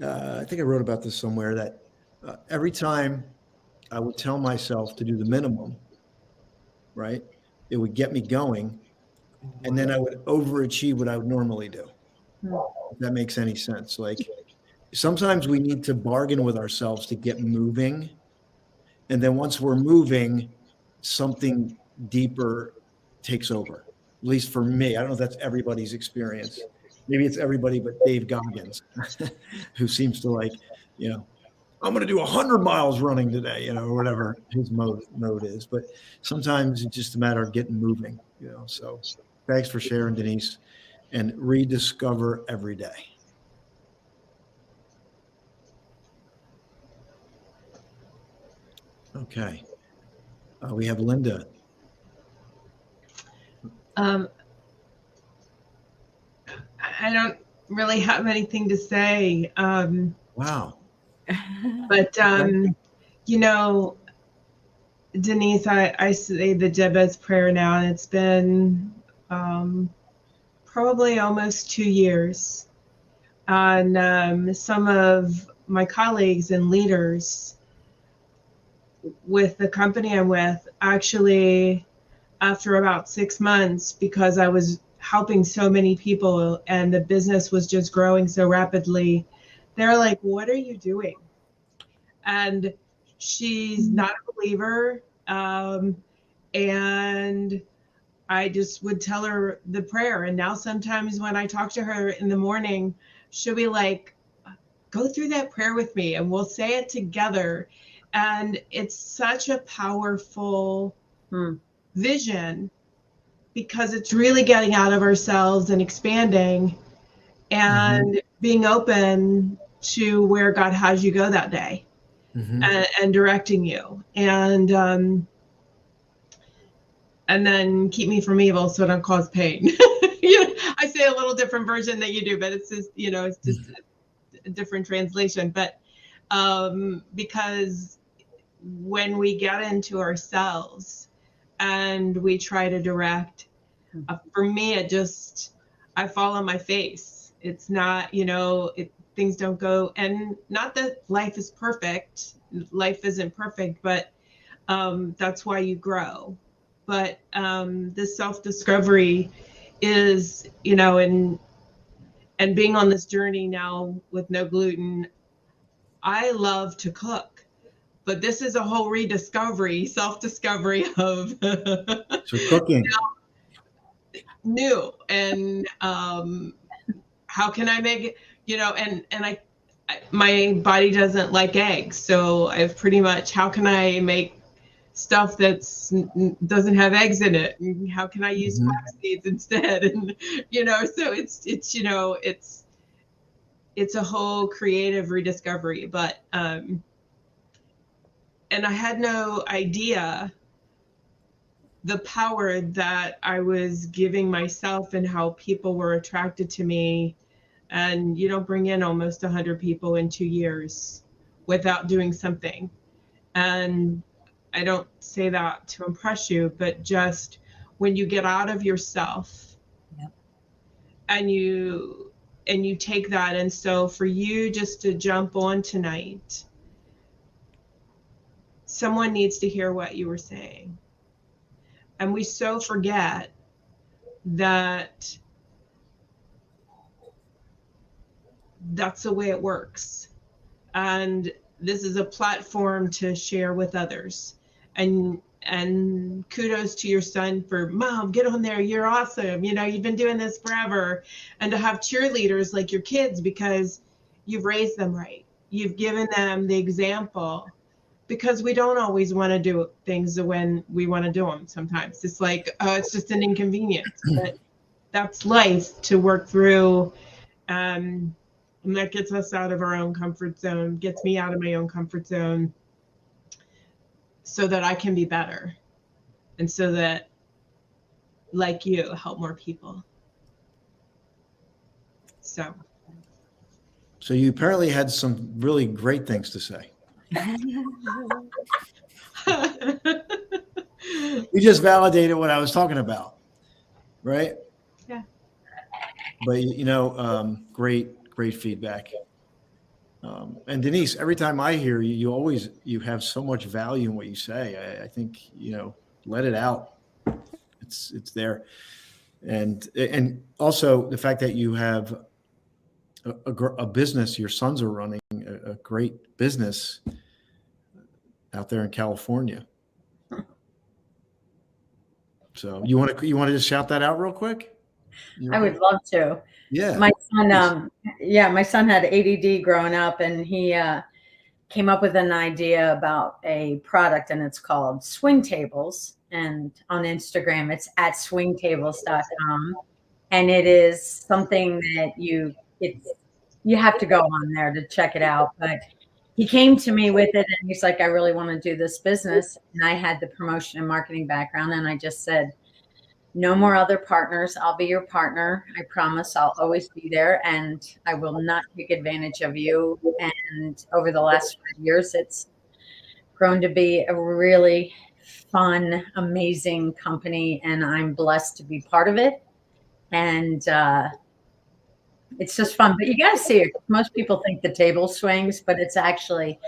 I think I wrote about this somewhere, that every time I would tell myself to do the minimum, right, it would get me going. And then I would overachieve what I would normally do. If that makes any sense. Like, sometimes we need to bargain with ourselves to get moving. And then once we're moving, something deeper takes over. At least for me. I don't know if that's everybody's experience. Maybe it's everybody but Dave Goggins, who seems to like, I'm going to do 100 miles running today, or whatever his mode is. But sometimes it's just a matter of getting moving, So thanks for sharing, Denise, and rediscover every day. Okay. We have Linda. I don't really have anything to say. Wow. But, Denise, I say the Jabez prayer now, and it's been probably almost 2 years. And some of my colleagues and leaders with the company I'm with, actually, after about 6 months, because I was helping so many people and the business was just growing so rapidly, they're like, what are you doing? And she's not a believer. And I just would tell her the prayer. And now sometimes when I talk to her in the morning, she'll be like, go through that prayer with me and we'll say it together. And it's such a powerful vision, because it's really getting out of ourselves and expanding and being open to where God has you go that day, and directing you. And then keep me from evil so I don't cause pain. I say a little different version than you do, but it's just, it's just a different translation. But because when we get into ourselves and we try to direct, for me, I fall on my face. It's not, things don't go, and not that life is perfect. Life isn't perfect, but that's why you grow. But this self-discovery is, and and being on this journey now with no gluten, I love to cook, but this is a whole rediscovery, self-discovery of So cooking. new, and how can I make it, and my body doesn't like eggs, so I've pretty much, how can I make stuff that's doesn't have eggs in it, and how can I use flax seeds instead, and so it's a whole creative rediscovery, but and I had no idea the power that I was giving myself and how people were attracted to me. And you don't bring in almost 100 people in 2 years without doing something. And I don't say that to impress you, but just when you get out of yourself, Yep. and you take that. And so for you just to jump on tonight, someone needs to hear what you were saying. And we so forget that that's the way it works. And this is a platform to share with others. And kudos to your son for, Mom, get on there. You're awesome. You've been doing this forever. And to have cheerleaders like your kids, because you've raised them right. You've given them the example, because we don't always want to do things when we want to do them. Sometimes it's like, it's just an inconvenience, but that's life to work through. And that gets us out of our own comfort zone, gets me out of my own comfort zone, so that I can be better. And so that, like you, help more people. So you apparently had some really great things to say. You just validated what I was talking about, right? Yeah. But great feedback. And Denise, every time I hear you, you have so much value in what you say. I think, let it out. It's there. And also the fact that you have a business, your sons are running a great business out there in California. So you want to just shout that out real quick? I would love to. Yeah. My son had ADD growing up, and he came up with an idea about a product, and it's called Swing Tables. And on Instagram, it's at swingtables.com. And it is something that you have to go on there to check it out. But he came to me with it, and he's like, I really want to do this business. And I had the promotion and marketing background, and I just said, no more other partners. I'll be your partner. I promise I'll always be there, and I will not take advantage of you. And over the last 5 years, it's grown to be a really fun, amazing company, and I'm blessed to be part of it. And it's just fun. But you got to see it. Most people think the table swings, but it's actually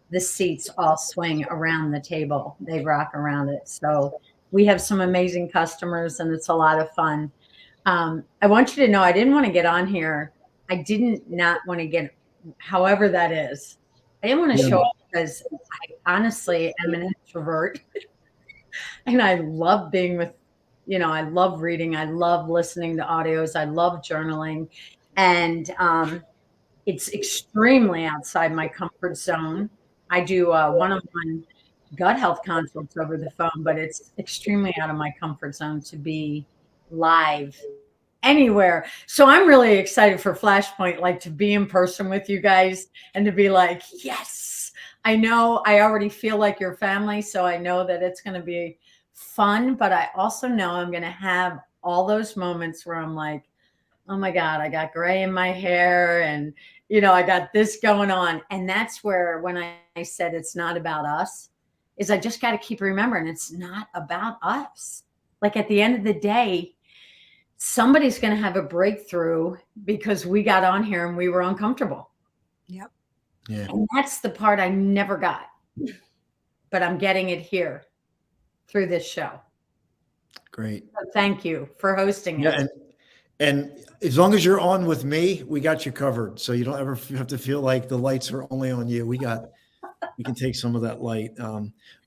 the seats all swing around the table. They rock around it. So we have some amazing customers, and it's a lot of fun. I want you to know I didn't want to get on here. I didn't not want to get, however that is. I didn't want to show up because I honestly am an introvert. And I love being with, I love reading. I love listening to audios. I love journaling. And it's extremely outside my comfort zone. I do one-on-one gut health consults over the phone, but it's extremely out of my comfort zone to be live anywhere. So I'm really excited for Flashpoint, like to be in person with you guys and to be like, yes, I know I already feel like your family. So I know that it's going to be fun, but I also know I'm going to have all those moments where I'm like, oh my God, I got gray in my hair and, I got this going on. And that's where, when I said it's not about us, is I just got to keep remembering it's not about us. Like at the end of the day, somebody's going to have a breakthrough because we got on here and we were uncomfortable. Yep. Yeah. And that's the part I never got, but I'm getting it here through this show. Great. So thank you for hosting it. Yeah. And as long as you're on with me, we got you covered. So you don't ever have to feel like the lights are only on you. We can take some of that light.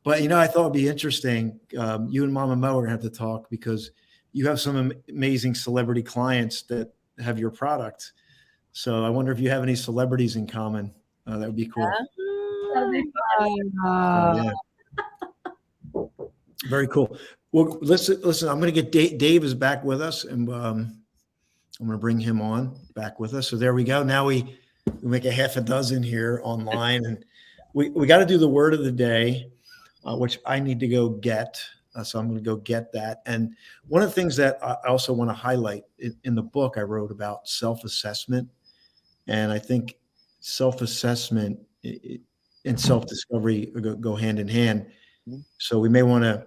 But I thought it'd be interesting. You and Mama Mo are gonna have to talk because you have some amazing celebrity clients that have your product. So I wonder if you have any celebrities in common. That would be cool. That'd be So, yeah. Very cool. Well, listen. I'm going to get Dave is back with us, and I'm going to bring him on back with us. So there we go. Now we make a half a dozen here online, and we got to do the word of the day, which I need to go get. So I'm going to go get that. And one of the things that I also want to highlight in the book I wrote about self-assessment, and I think self-assessment and self-discovery go hand in hand. So we may want to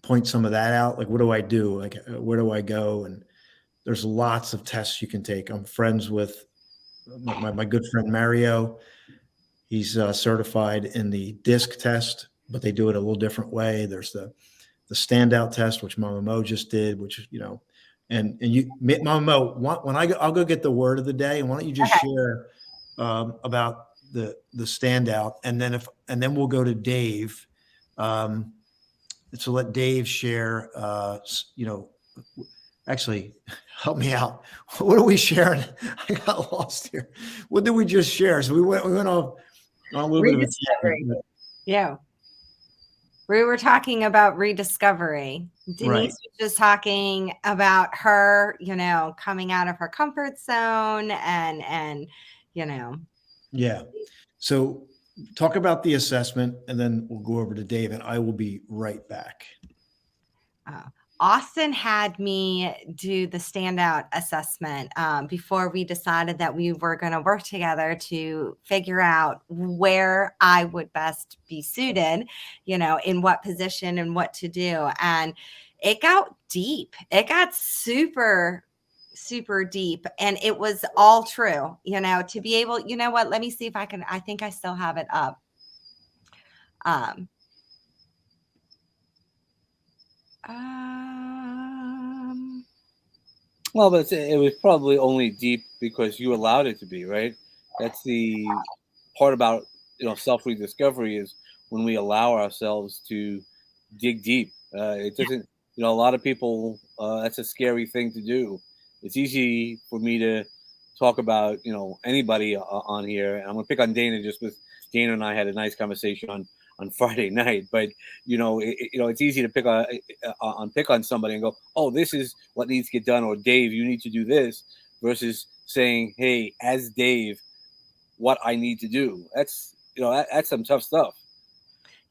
point some of that out. Like, what do I do? Like, where do I go? And there's lots of tests you can take. I'm friends with my good friend Mario. He's certified in the DISC test, but they do it a little different way. There's the standout test, which Mama Mo just did, which and you, Mama Mo, when I'll go get the word of the day, and why don't you just share about the standout, and then we'll go to Dave. So let Dave share. Actually, help me out. What are we sharing? I got lost here. What did we just share? So we went off on a little bit of a Rediscovery. tangent. Yeah. We were talking about rediscovery. Denise Right. was just talking about her, coming out of her comfort zone and Yeah. So talk about the assessment, and then we'll go over to Dave, and I will be right back. Austin had me do the standout assessment before we decided that we were going to work together to figure out where I would best be suited, in what position and what to do. And it got deep. It got super, super deep. And it was all true, to be able, let me see if I can, I think I still have it up. Well, but it was probably only deep because you allowed it to be, right? That's the part about self rediscovery, is when we allow ourselves to dig deep. It doesn't, a lot of people. That's a scary thing to do. It's easy for me to talk about anybody on here, and I'm gonna pick on Dana just because Dana and I had a nice conversation on Friday night. But it's easy to pick on somebody and go, oh, this is what needs to get done, or Dave, you need to do this, versus saying, hey, as Dave, what I need to do. That's that's some tough stuff.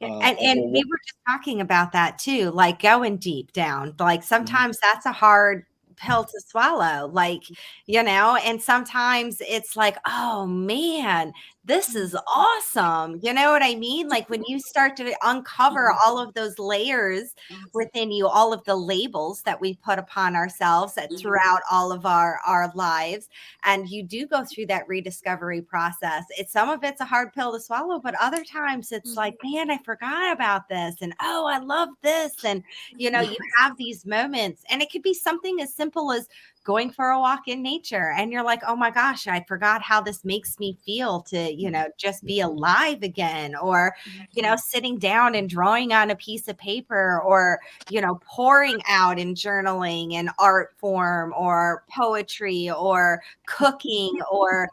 And we were just talking about that too, like going deep down. Like sometimes that's a hard pill to swallow, and sometimes it's like, oh man, this is awesome. You know what I mean? Like when you start to uncover all of those layers within you, all of the labels that we put upon ourselves throughout all of our lives, and you do go through that rediscovery process. Some of it's a hard pill to swallow, but other times it's like, man, I forgot about this, and oh, I love this, and you have these moments, and it could be something as simple as going for a walk in nature, and you're like, oh my gosh, I forgot how this makes me feel to just be alive again, or sitting down and drawing on a piece of paper, or pouring out in journaling and art form, or poetry, or cooking, or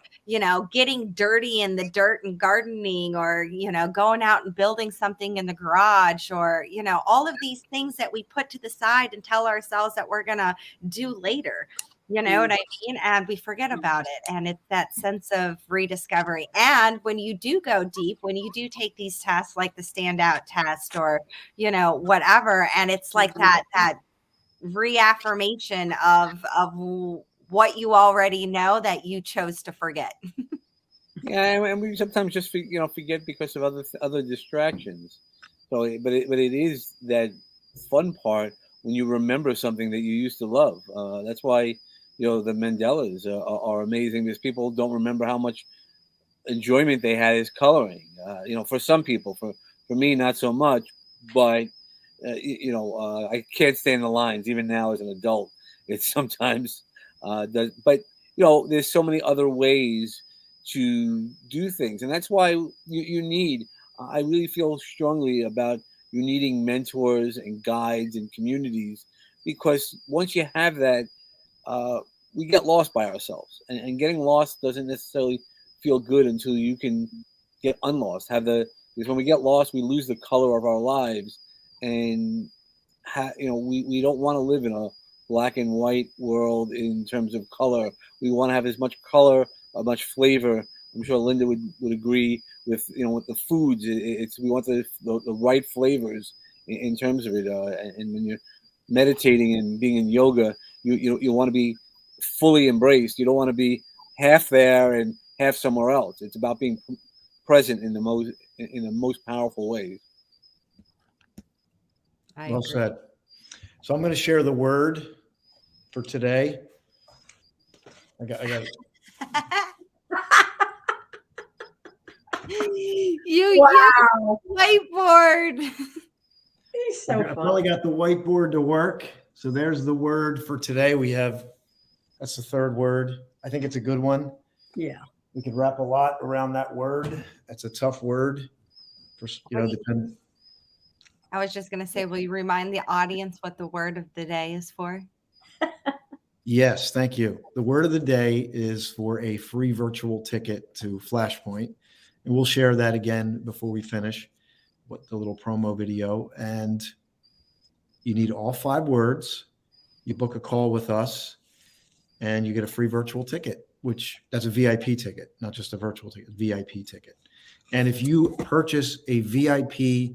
getting dirty in the dirt and gardening, or going out and building something in the garage, or all of these things that we put to the side and tell ourselves that we're gonna do later. You know what I mean? And we forget about it. And it's that sense of rediscovery. And when you do go deep, when you do take these tests, like the standout test, or, whatever, and it's like that reaffirmation of what you already know that you chose to forget. Yeah, and we sometimes just forget because of other distractions. So, but it is that fun part when you remember something that you used to love. That's why the Mandelas are amazing, because people don't remember how much enjoyment they had as coloring. For some people, for me, not so much. But I can't stand the lines even now as an adult. it sometimes does. But you know, there's so many other ways to do things, and that's why you need. I really feel strongly about you needing mentors and guides and communities, because once you have that, uh, we get lost by ourselves, and getting lost doesn't necessarily feel good until you can get unlost. Because when we get lost, we lose the color of our lives, and we don't want to live in a black and white world in terms of color. We want to have as much color, much flavor. I'm sure Linda would agree with with the foods. It's we want the right flavors in terms of it. And when you're meditating and being in yoga, you want to be fully embraced. You don't want to be half there and half somewhere else. It's about being present in the most powerful ways. I Well agree. said. So I'm going to share the word for today. I got You Wow. whiteboard. He's so I fun. probably got the whiteboard to work. So there's the word for today. That's the third word. I think it's a good one. Yeah. We could wrap a lot around that word. That's a tough word for, depending. I was just going to say, will you remind the audience what the word of the day is for? Yes, thank you. The word of the day is for a free virtual ticket to Flashpoint. And we'll share that again before we finish what the little promo video. And you need all 5 words. You book a call with us and you get a free virtual ticket, which that's a VIP ticket, not just a virtual ticket, VIP ticket. And if you purchase a VIP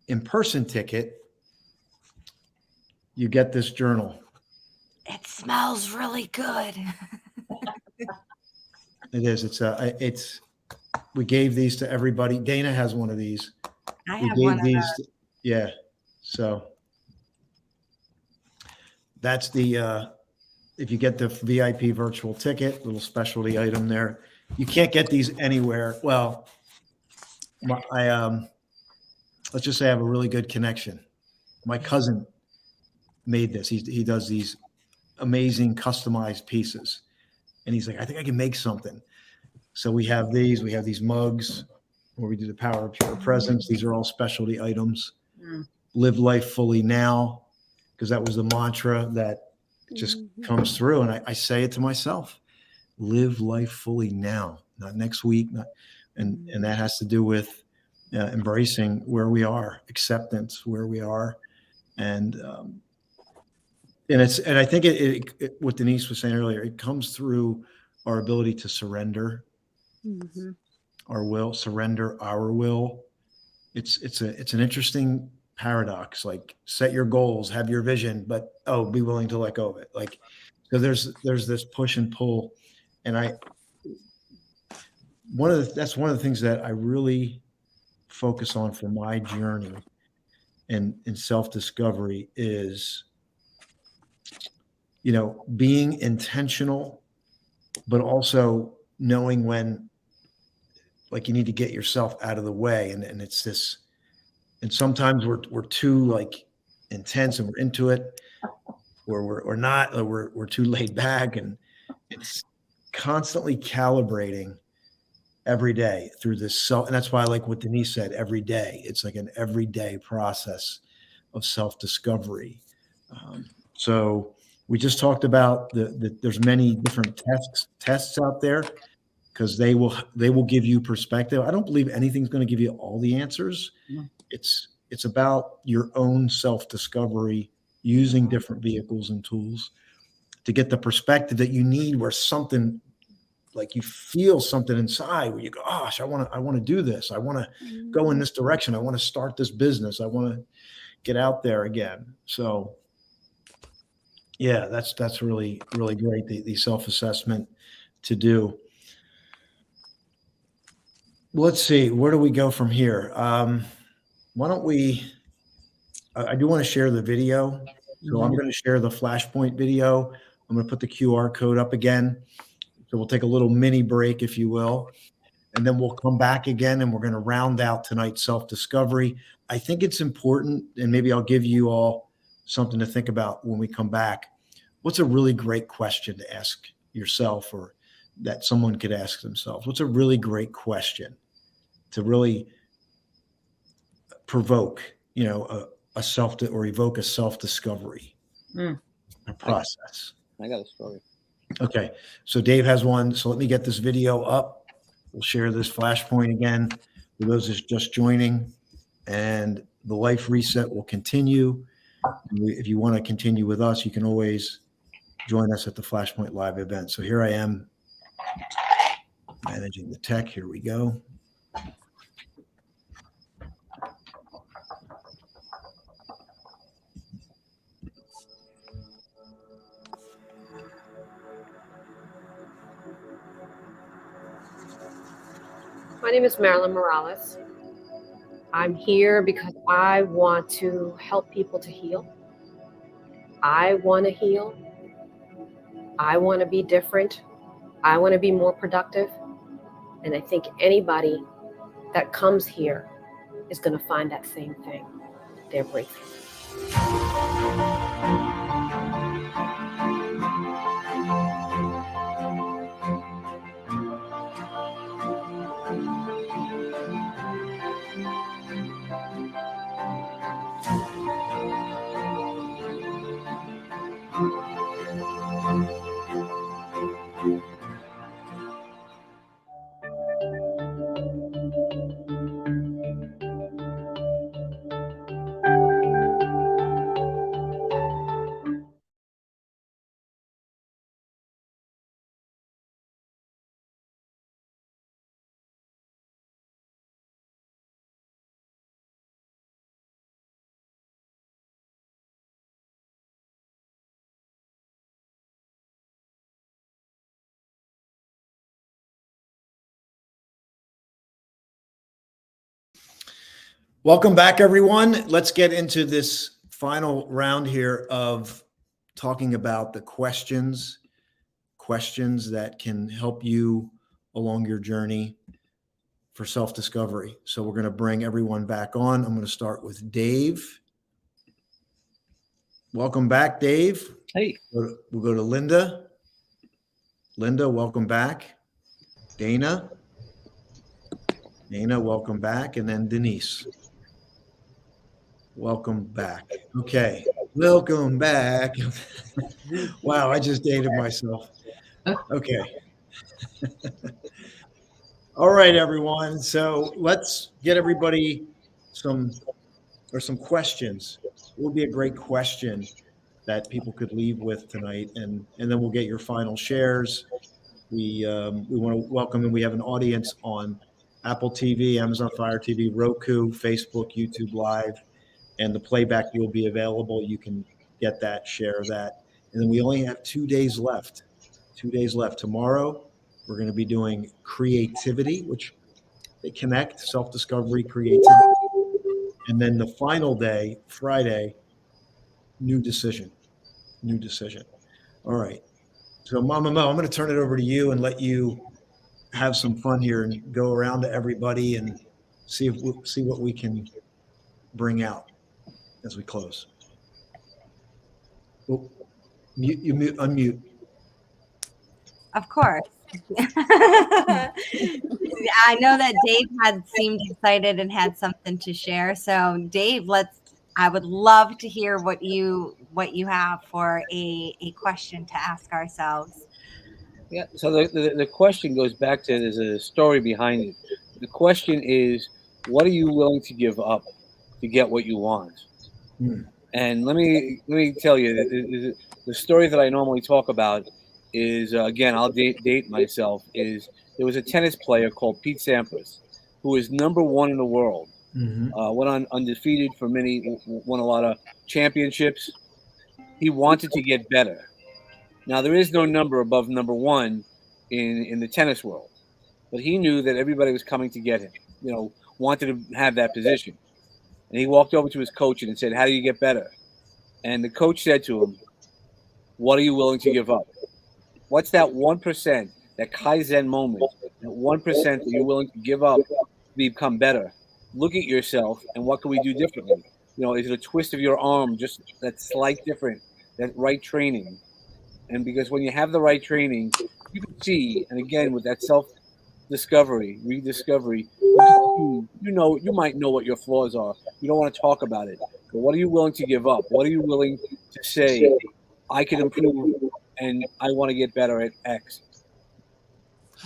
in-person ticket, you get this journal. It smells really good. It is. We gave these to everybody. Dana has one of these. I We have gave one of these. those. Yeah. So that's if you get the VIP virtual ticket, little specialty item there. You can't get these anywhere. Well, let's just say I have a really good connection. My cousin made this. He does these amazing customized pieces. And he's like, I think I can make something. So we have these mugs where we do the power of pure presence. These are all specialty items. Live life fully now, because that was the mantra that just comes through. And I say it to myself, live life fully now, not next week. And that has to do with embracing where we are, acceptance where we are. And I think it what Denise was saying earlier, it comes through our ability to surrender our will, surrender our will. It's an interesting paradox. Like, set your goals, have your vision, but be willing to let go of it. Like, so there's this push and pull, and that's one of the things that I really focus on for my journey in self-discovery is, being intentional, but also knowing when, like, you need to get yourself out of the way. And it's this, and sometimes we're too like intense and we're into it, or we're not, or we're too laid back. And it's constantly calibrating every day through this self. And that's why I like what Denise said, every day. It's like an everyday process of self-discovery. So we just talked about there's many different tests out there, because they will give you perspective. I don't believe anything's going to give you all the answers. No. It's about your own self-discovery, using different vehicles and tools to get the perspective that you need, where something, like, you feel something inside where you go, gosh, I want to do this. I want to go in this direction. I want to start this business. I want to get out there again. So yeah, that's really, really great. The self-assessment to do. Let's see, where do we go from here? Why don't I do want to share the video. So I'm going to share the Flashpoint video. I'm going to put the QR code up again. So we'll take a little mini break, if you will, and then we'll come back again, and we're going to round out tonight's self-discovery. I think it's important, and maybe I'll give you all something to think about when we come back. What's a really great question to ask yourself, or that someone could ask themselves? What's a really great question to really provoke, a self or evoke a self-discovery a process? I got a story. Okay, so Dave has one. So let me get this video up. We'll share this flashpoint again for those that's just joining, and the life reset will continue. If you want to continue with us, you can always join us at the Flashpoint Live event. So here I am managing the tech. Here we go. My name is Marilyn Morales. I'm here because I want to help people to heal. I want to heal. I want to be different. I want to be more productive. And I think anybody that comes here is going to find that same thing, their breakthrough. Welcome back, everyone. Let's get into this final round here of talking about the questions that can help you along your journey for self-discovery. So we're going to bring everyone back on. I'm going to start with Dave. Welcome back, Dave. Hey. We'll go to Linda. Linda, welcome back. Dana, welcome back. And then Denise. Welcome back. Okay. Welcome back. Wow, I just dated myself. Okay. All right, everyone. So let's get everybody some questions. What would be a great question that people could leave with tonight? And then we'll get your final shares. We want to welcome, and we have an audience on Apple TV, Amazon Fire TV, Roku, Facebook, YouTube Live. And the playback will be available. You can get that, share that. And then we only have 2 days left. 2 days left. Tomorrow, we're going to be doing creativity, which they connect, self-discovery, creativity. And then the final day, Friday, new decision. All right. So Mama Mo, I'm going to turn it over to you and let you have some fun here and go around to everybody and see what we can bring out as we close. Oh, unmute. Of course. I know that Dave had seemed excited and had something to share. So Dave, I would love to hear what you have for a question to ask ourselves. Yeah. So the question goes back to, there's a story behind it. The question is, what are you willing to give up to get what you want? And let me tell you, the story that I normally talk about is, again, I'll date myself, is there was a tennis player called Pete Sampras, who is #1 in the world. Went on undefeated for many, won a lot of championships. He wanted to get better. Now, there is no number above #1 in the tennis world, but he knew that everybody was coming to get him, wanted to have that position. And he walked over to his coach and said, "How do you get better?" And the coach said to him, "What are you willing to give up? What's that 1%, that Kaizen moment, that 1% that you're willing to give up to become better? Look at yourself and what can we do differently? Is it a twist of your arm, just that slight different, that right training? And because when you have the right training, you can see, and again, with that self-discovery, rediscovery, you might know what your flaws are. You don't want to talk about it. But what are you willing to give up? What are you willing to say, I could improve and I want to get better at X?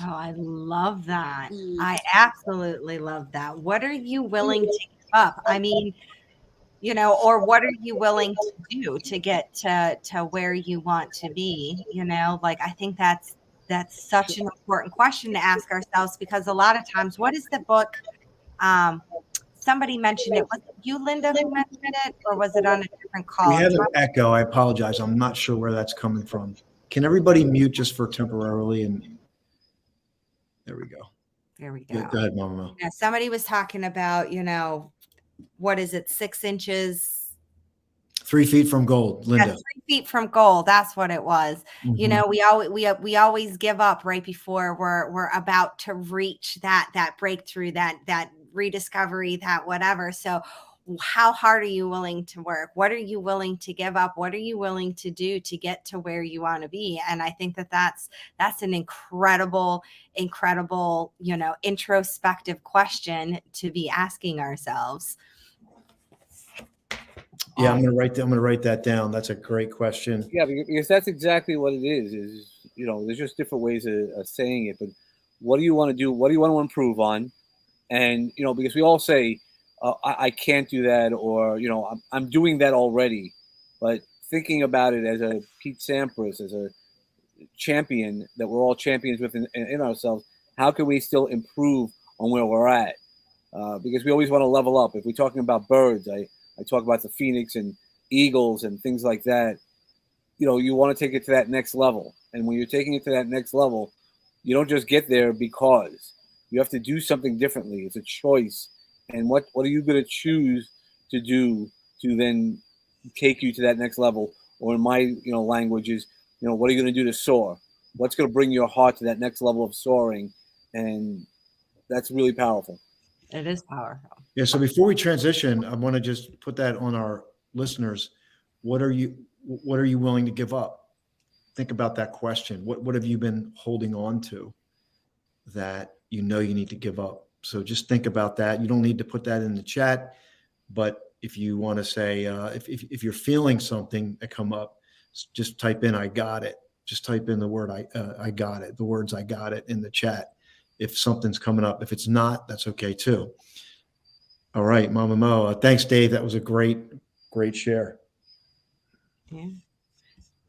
Oh, I love that. Mm. I absolutely love that. What are you willing to give up? I mean, or what are you willing to do to get to where you want to be? Like, I think that's such an important question to ask ourselves, because a lot of times, what is the book? Somebody mentioned it. Was it you, Linda, who mentioned it, or was it on a different call? We have an echo. I apologize. I'm not sure where that's coming from. Can everybody mute just for temporarily? And there we go. There we Go go. ahead, Mama Mo. Yeah, somebody was talking about, what is it, 6 inches? 3 feet from gold, Linda. Yeah, 3 feet from goal. That's what it was. Mhm. We always give up right before we're about to reach that breakthrough, that rediscovery, that whatever. So how hard are you willing to work? What are you willing to give up? What are you willing to do to get to where you want to be? And I think that's an incredible, introspective question to be asking ourselves. Yeah, I'm gonna write that down. That's a great question. Yeah, because that's exactly what it is. There's just different ways of saying it. But what do you want to do? What do you want to improve on? And because we all say, I can't do that, or I'm doing that already. But thinking about it as a Pete Sampras, as a champion that we're all champions in ourselves, how can we still improve on where we're at? Because we always want to level up. If we're talking about birds, I talk about the phoenix and eagles and things like that. You want to take it to that next level. And when you're taking it to that next level, you don't just get there because you have to do something differently. It's a choice. And what are you going to choose to do to then take you to that next level? Or in my language is, what are you going to do to soar? What's going to bring your heart to that next level of soaring? And that's really powerful. It is powerful. Yeah. So before we transition, I want to just put that on our listeners. What are you willing to give up? Think about that question. What have you been holding on to that you need to give up? So just think about that. You don't need to put that in the chat, but if you want to say, if you're feeling something that come up, just type in, I got it. Just type in the word, I got it, the words, I got it, in the chat. If something's coming up, if it's not, that's okay too. All right, Mama Mo. Thanks, Dave. That was a great share. Yeah.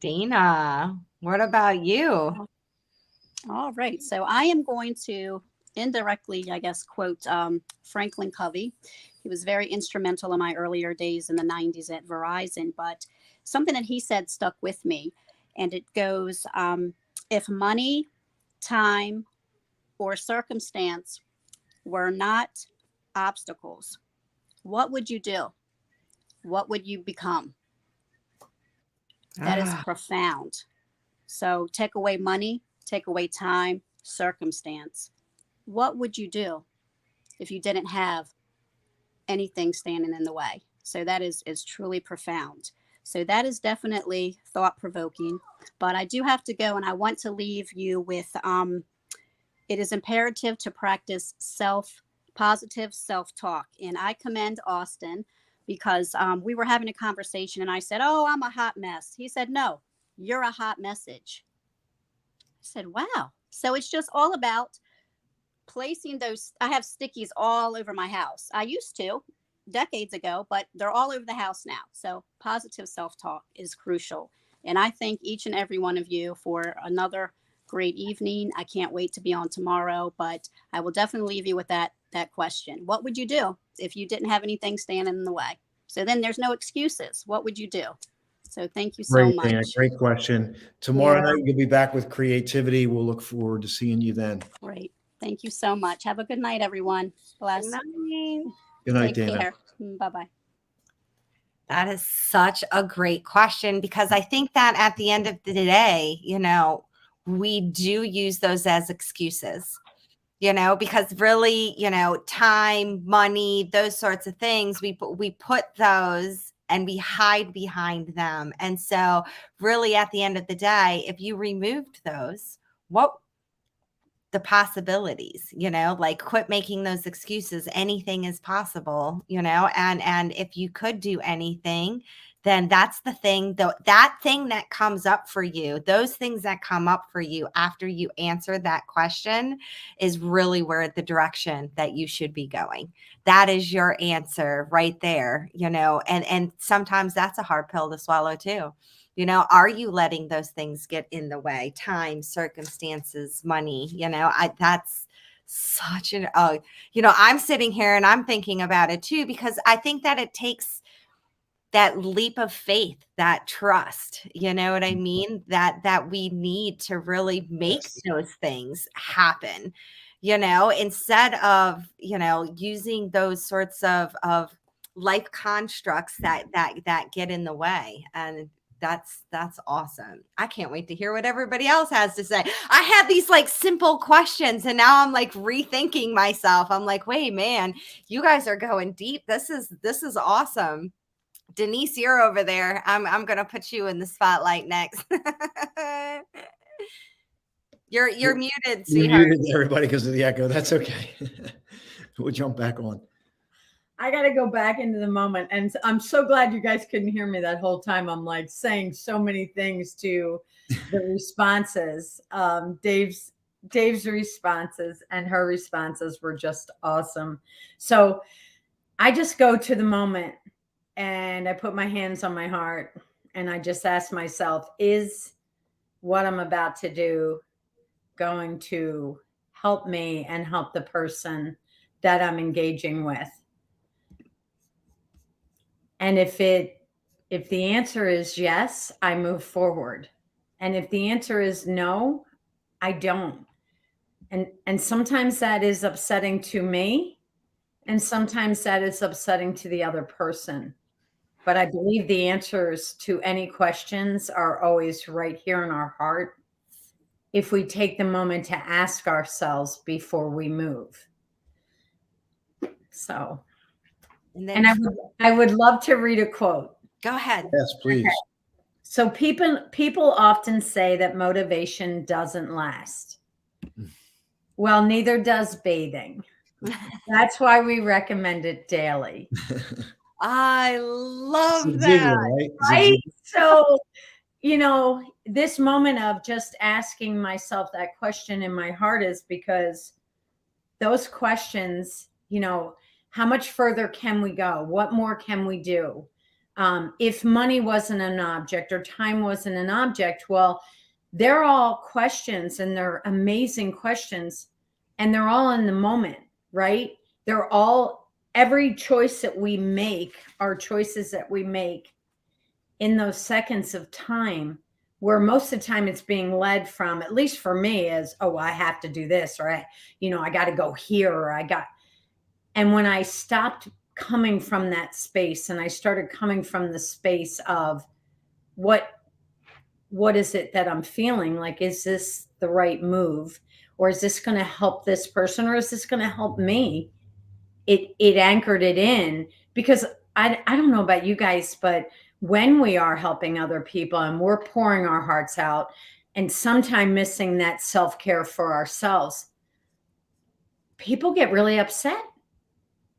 Dana, what about you? All right. So I am going to indirectly, I guess, quote Franklin Covey. He was very instrumental in my earlier days in the 90s at Verizon, but something that he said stuck with me. And it goes, if money, time, or circumstance were not obstacles, what would you do? What would you become? That is profound. So take away money, take away time, circumstance. What would you do if you didn't have anything standing in the way? So that is truly profound. So that is definitely thought-provoking. But I do have to go, and I want to leave you with it is imperative to practice positive self-talk. And I commend Austin because we were having a conversation and I said, oh, I'm a hot mess. He said, no, you're a hot message. I said, wow. So it's just all about placing those. I have stickies all over my house. I used to decades ago, but they're all over the house now. So positive self-talk is crucial. And I thank each and every one of you for another great evening. I can't wait to be on tomorrow, but I will definitely leave you with that question. What would you do if you didn't have anything standing in the way? So then there's no excuses. What would you do? So thank you so much. Dana, great question. Tomorrow night, you'll be back with creativity. We'll look forward to seeing you then. Great. Thank you so much. Have a good night, everyone. Bless. Good night. Good night, Take Dana. care. Bye-bye. That is such a great question, because I think that at the end of the day, we do use those as excuses. because really, time, money, those sorts of things, we put those and we hide behind them. And so really at the end of the day, if you removed those, what the possibilities, like quit making those excuses. Anything is possible, and if you could do anything, then that's the thing, though, that thing that comes up for you, those things that come up for you after you answer that question is really where the direction that you should be going. That is your answer right there, and sometimes that's a hard pill to swallow too. Are you letting those things get in the way? Time, circumstances, money, that's such an, I'm sitting here and I'm thinking about it too, because I think that it takes that leap of faith, that trust, you know what I mean? That we need to really make those things happen, instead of, using those sorts of life constructs that get in the way. And that's awesome. I can't wait to hear what everybody else has to say. I had these like simple questions and now I'm like rethinking myself. I'm like, wait, man, you guys are going deep. This is awesome. Denise, you're over there. I'm gonna put you in the spotlight next. You're muted, sweetheart. You're muted, everybody, because of the echo. That's okay. We'll jump back on. I got to go back into the moment. And I'm so glad you guys couldn't hear me that whole time. I'm like saying so many things to the responses. Dave's responses and her responses were just awesome. So I just go to the moment and I put my hands on my heart and I just ask myself, is what I'm about to do going to help me and help the person that I'm engaging with? And if the answer is yes, I move forward. And if the answer is no, I don't. And sometimes that is upsetting to me. And sometimes that is upsetting to the other person. But I believe the answers to any questions are always right here in our heart if we take the moment to ask ourselves before we move. So. And I would love to read a quote. Go ahead. Yes, please. Okay. So people often say that motivation doesn't last. Well, neither does bathing. That's why we recommend it daily. I love that. Right? So, this moment of just asking myself that question in my heart is because those questions, how much further can we go? What more can we do? If money wasn't an object or time wasn't an object, well, they're all questions and they're amazing questions and they're all in the moment, right? They're all, every choice that we make are choices that we make in those seconds of time where most of the time it's being led from, at least for me, as, oh, I have to do this, or I got to go here, or and when I stopped coming from that space and I started coming from the space of what is it that I'm feeling? Like, is this the right move? Or is this going to help this person? Or is this going to help me? It anchored it in, because I don't know about you guys, but when we are helping other people and we're pouring our hearts out and sometimes missing that self-care for ourselves, people get really upset.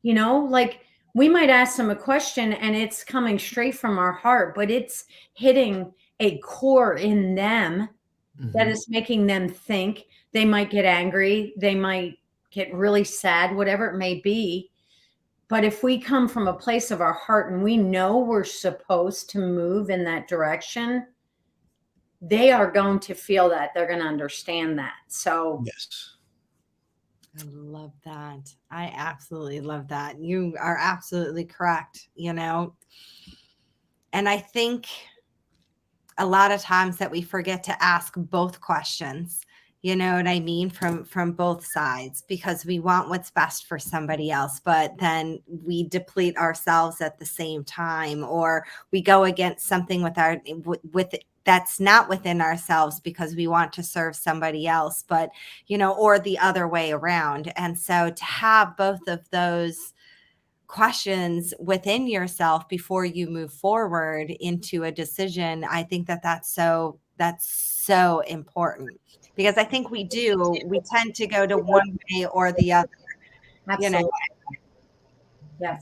Like we might ask them a question and it's coming straight from our heart, but it's hitting a core in them that is making them think. They might get angry. They might get really sad, whatever it may be. But if we come from a place of our heart and we know we're supposed to move in that direction, they are going to feel that. They're going to understand that. So yes. I love that. I absolutely love that. You are absolutely correct, And I think a lot of times that we forget to ask both questions, you know what I mean? From both sides, because we want what's best for somebody else, but then we deplete ourselves at the same time, or we go against something that's not within ourselves because we want to serve somebody else, but, or the other way around. And so to have both of those questions within yourself before you move forward into a decision, I think that's so important, because I think we tend to go to one way or the other. Absolutely. Yeah.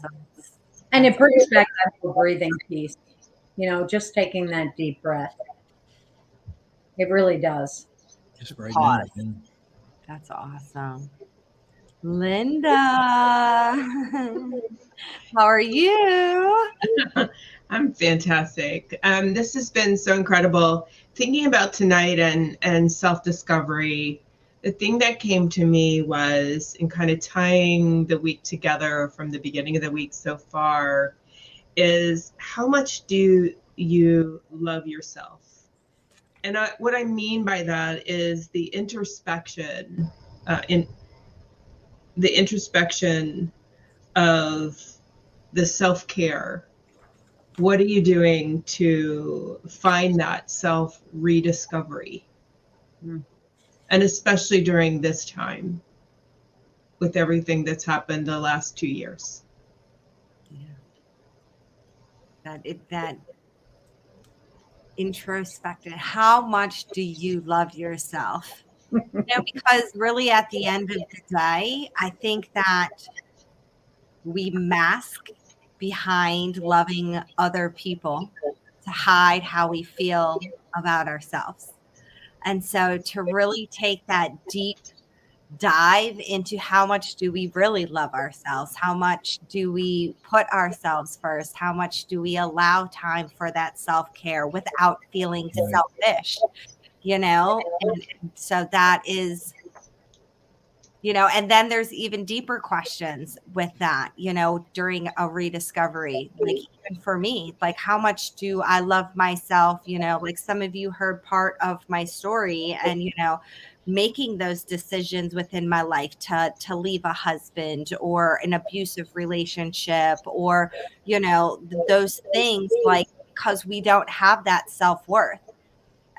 And it brings back that whole breathing piece, just taking that deep breath. It really does. Just right Pause. now. Yeah. That's awesome. Linda, how are you? I'm fantastic. This has been so incredible. Thinking about tonight and self-discovery, the thing that came to me was, in kind of tying the week together from the beginning of the week so far, is how much do you love yourself? And what I mean by that is the introspection, of the self-care. What are you doing to find that self rediscovery? Mm. And especially during this time with everything that's happened the last 2 years. Yeah. That introspection. How much do you love yourself? Because really at the end of the day, I think that we mask behind loving other people to hide how we feel about ourselves. And so to really take that deep dive into how much do we really love ourselves? How much do we put ourselves first? How much do we allow time for that self-care without feeling selfish? And so that is, and then there's even deeper questions with that, during a rediscovery, like even for me, like how much do I love myself? Like some of you heard part of my story, and, making those decisions within my life to leave a husband or an abusive relationship, or, those things, like, because we don't have that self-worth.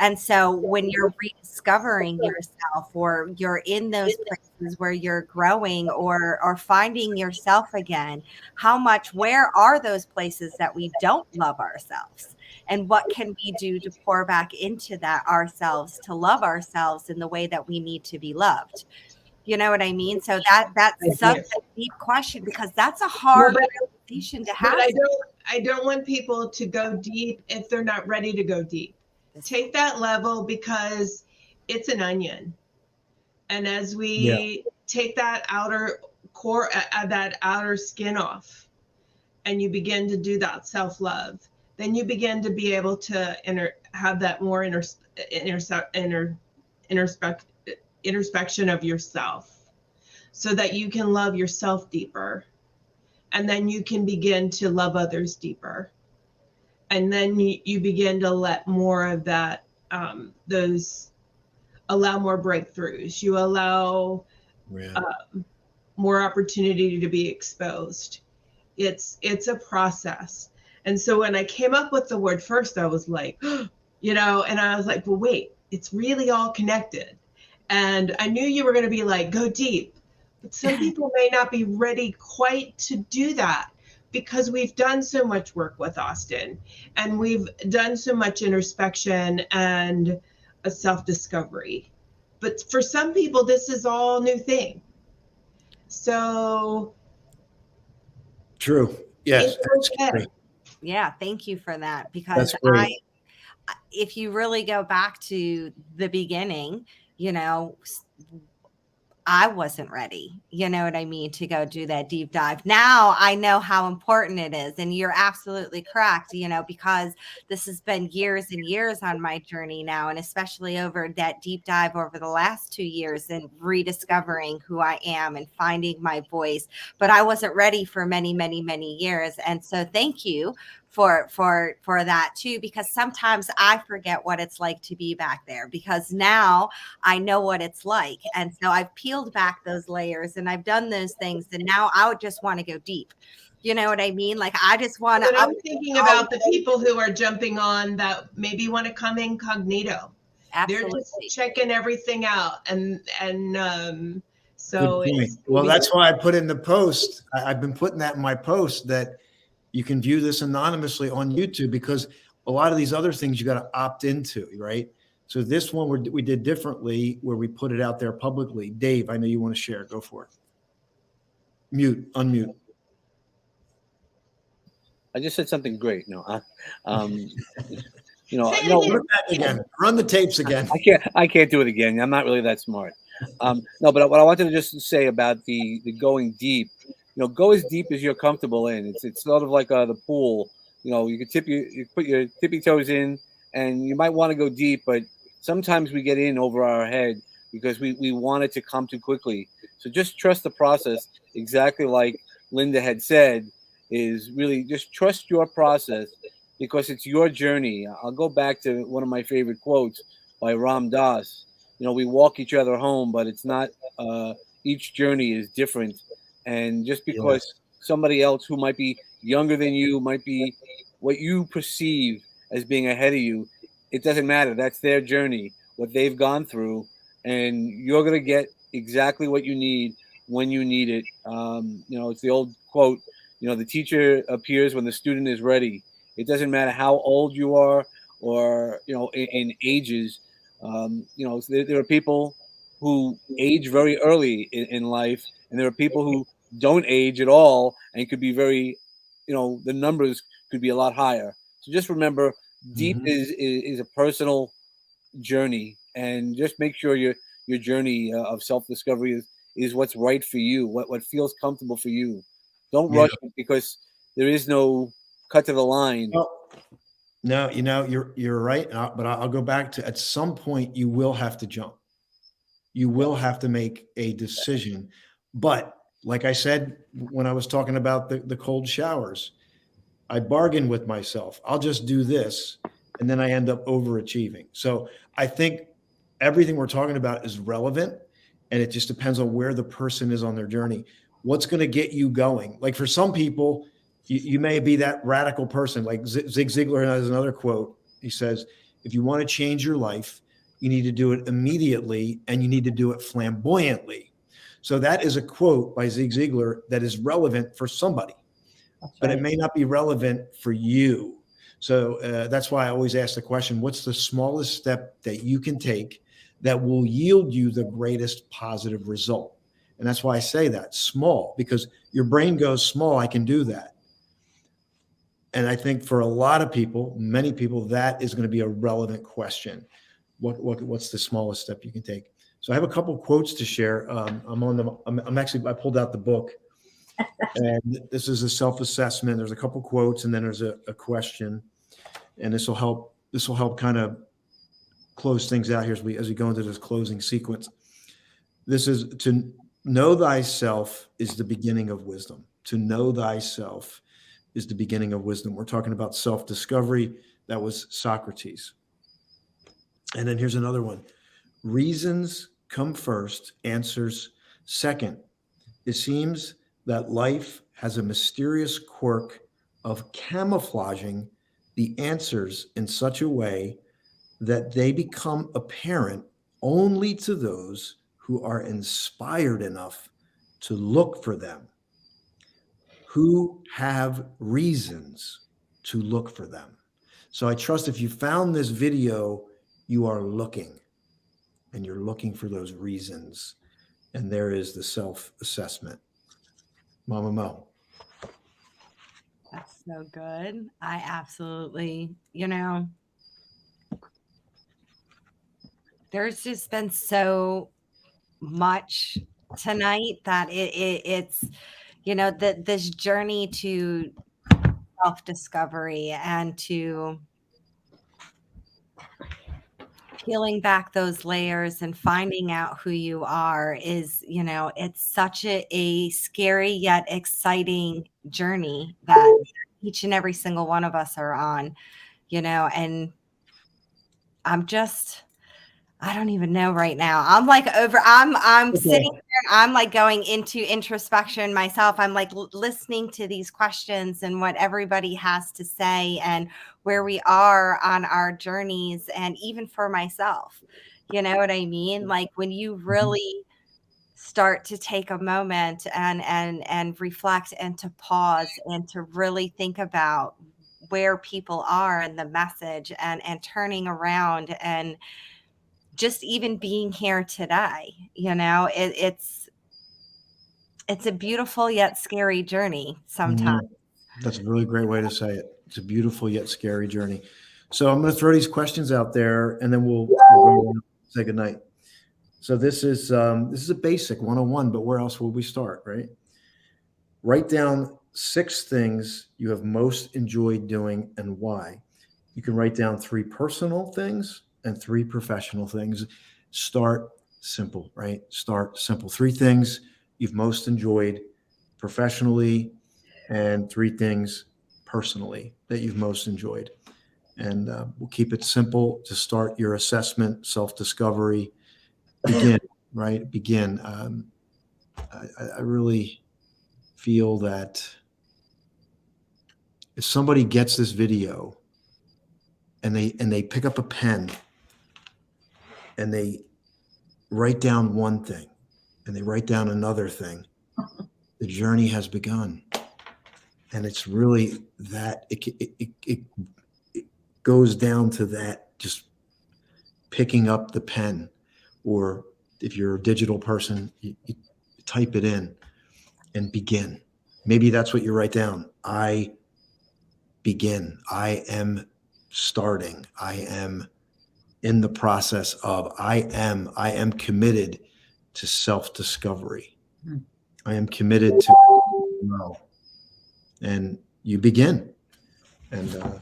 And so when you're rediscovering yourself, or you're in those places where you're growing or finding yourself again, where are those places that we don't love ourselves? And what can we do to pour back into that ourselves, to love ourselves in the way that we need to be loved? You know what I mean? So that's such a deep question, because that's a hard conversation to have. But I don't want people to go deep if they're not ready to go deep. Take that level, because it's an onion. And as we take that outer core, that outer skin off, and you begin to do that self-love, then you begin to be able to have that more introspection of yourself, so that you can love yourself deeper. And then you can begin to love others deeper. And then you begin to let more of that, allow more breakthroughs. You allow more opportunity to be exposed. It's a process. And so when I came up with the word first, I was like, and I was like, well, wait, it's really all connected. And I knew you were going to be like, go deep. But some people may not be ready quite to do that, because we've done so much work with Austin, and we've done so much introspection and a self-discovery. But for some people, this is all new thing. So True. Yes. it's okay. Yeah, thank you for that, because if you really go back to the beginning, I wasn't ready, you know what I mean, to go do that deep dive. Now I know how important it is. And you're absolutely correct, because this has been years and years on my journey now, and especially over that deep dive over the last 2 years, and rediscovering who I am and finding my voice. But I wasn't ready for many, many, many years. And so thank you for that too, because sometimes I forget what it's like to be back there, because now I know what it's like. And so I've peeled back those layers, and I've done those things, and now I would just want to go deep, You know what I mean? Like, I just want But to. I'm thinking about the people who are jumping on that maybe want to come incognito. They're Absolutely. just checking everything out, and so Good point. it's Well, that's why I put in the post. I've been putting that in my post that you can view this anonymously on YouTube, because a lot of these other things you got to opt into, right? So this one we did differently, where we put it out there publicly. Dave, I know you want to share. Go for it. Unmute. I just said something great. No, you know, Say it no, again. Run it back again. Run the tapes again. I can't do it again. I'm not really that smart. No, but what I wanted to just say about the going deep, go as deep as you're comfortable in. It's sort of like the pool. You can you put your tippy toes in, and you might want to go deep, but sometimes we get in over our head because we want it to come too quickly. So just trust the process, exactly like Linda had said, is really just trust your process, because it's your journey. I'll go back to one of my favorite quotes by Ram Dass. We walk each other home, but it's not, each journey is different. And just because Yes. somebody else who might be younger than you, might be what you perceive as being ahead of you, it doesn't matter. That's their journey, what they've gone through, and you're going to get exactly what you need when you need it. It's the old quote, the teacher appears when the student is ready. It doesn't matter how old you are, or in ages. There are people who age very early in life, and there are people who don't age at all and could be very, the numbers could be a lot higher. So just remember, deep Mhm. is a personal journey, and just make sure your journey of self-discovery is what's right for you, what feels comfortable for you. Don't Yeah. rush it, because there is no cut to the line. Well, no, you're right. But I'll go back to, at some point you will have to jump. You will have to make a decision. But like I said, when I was talking about the cold showers, I bargain with myself. I'll just do this. And then I end up overachieving. So I think everything we're talking about is relevant. And it just depends on where the person is on their journey. What's going to get you going? Like, for some people, you may be that radical person. Like Zig Ziglar has another quote. He says, if you want to change your life, you need to do it immediately, and you need to do it flamboyantly. So that is a quote by Zig Ziglar that is relevant for somebody, but it may not be relevant for you. So that's why I always ask the question, what's the smallest step that you can take that will yield you the greatest positive result? And that's why I say that small, because your brain goes, small, I can do that. And I think for a lot of people, many people, that is going to be a relevant question. What's the smallest step you can take? So I have a couple quotes to share. I pulled out the book, and this is a self-assessment. There's a couple quotes, and then there's a question, and this will help kind of close things out here as we go into this closing sequence. This is, to know thyself is the beginning of wisdom. To know thyself is the beginning of wisdom. We're talking about self-discovery. That was Socrates. And then here's another one. Reasons come first, answers second. It seems that life has a mysterious quirk of camouflaging the answers in such a way that they become apparent only to those who are inspired enough to look for them, who have reasons to look for them. So I trust if you found this video, you are looking, and you're looking for those reasons. And there is the self-assessment. Mama Mo. That's so good. I absolutely, there's just been so much tonight that it's, that this journey to self-discovery and to peeling back those layers and finding out who you are is, it's such a scary yet exciting journey that each and every single one of us are on, and I don't even know right now. I'm like I'm Okay. sitting here and I'm like going into introspection myself. I'm like listening to these questions and what everybody has to say and where we are on our journeys, and even for myself. You know what I mean? Like when you really start to take a moment and reflect and to pause and to really think about where people are and the message, and turning around and just even being here today, it's a beautiful yet scary journey sometimes. That's a really great way to say it. It's a beautiful yet scary journey. So I'm going to throw these questions out there, and then we'll go and say goodnight. So this is a basic 101, but where else will we start, right? Write down 6 things you have most enjoyed doing and why. You can write down 3 personal things and 3 professional things. Start simple, right? Start simple. 3 things you've most enjoyed professionally, and 3 things personally that you've most enjoyed. And we'll keep it simple to start your assessment, self-discovery. Begin, right? Begin. I really feel that if somebody gets this video and they pick up a pen and they write down one thing and they write down another thing, the journey has begun. And it's really that it goes down to that, just picking up the pen, or if you're a digital person, you type it in and begin. Maybe that's what you write down. I begin. I am starting. I am in the process of. I am committed to self-discovery. I am committed to know. And you begin. And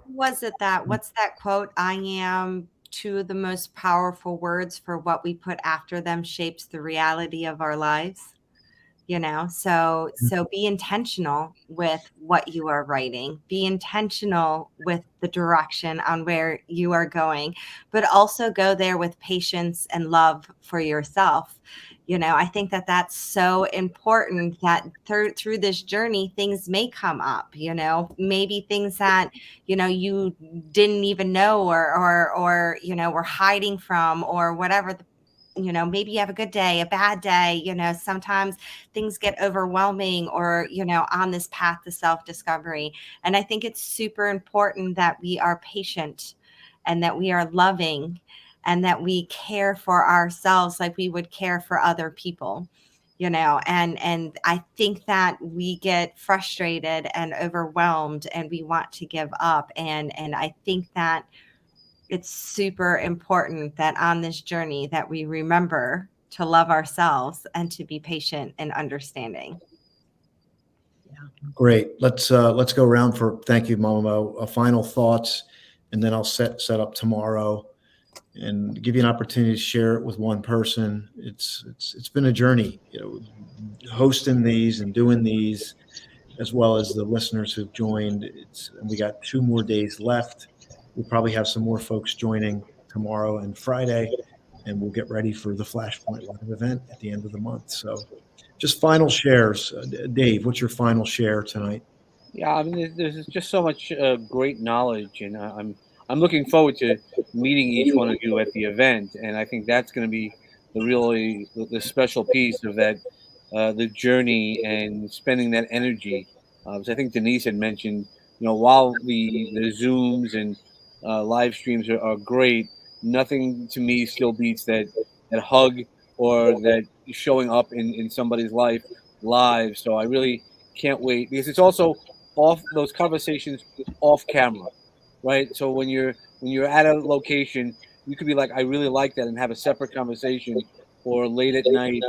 What's that quote? I am, two of the most powerful words, for what we put after them shapes the reality of our lives. So be intentional with what you are writing, be intentional with the direction on where you are going, but also go there with patience and love for yourself. I think that that's so important, that through this journey, things may come up, maybe things that, you didn't even know, or were hiding from, or whatever maybe you have a good day, a bad day, sometimes things get overwhelming, or, on this path to self-discovery. And I think it's super important that we are patient, and that we are loving, and that we care for ourselves like we would care for other people, and I think that we get frustrated and overwhelmed, and we want to give up. And I think that it's super important that on this journey that we remember to love ourselves and to be patient and understanding. great. Let's go around for, thank you, Mama Mo. Final thoughts, and then I'll set up tomorrow and give you an opportunity to share it with one person. It's been a journey, hosting these and doing these, as well as the listeners who've joined. And we got 2 more days left. We'll probably have some more folks joining tomorrow and Friday, and we'll get ready for the Flashpoint Live event at the end of the month. So just final shares. Dave, what's your final share tonight? Yeah, I mean, there's just so much great knowledge, and I'm looking forward to meeting each one of you at the event, and I think that's going to be the special piece of that, the journey and spending that energy. Because I think Denise had mentioned, while the Zooms and live streams are great, nothing to me still beats that hug, or that showing up in somebody's life live. So I really can't wait, because it's also off those conversations off camera, right? So when you're at a location, you could be like, I really like that, and have a separate conversation, or late at night,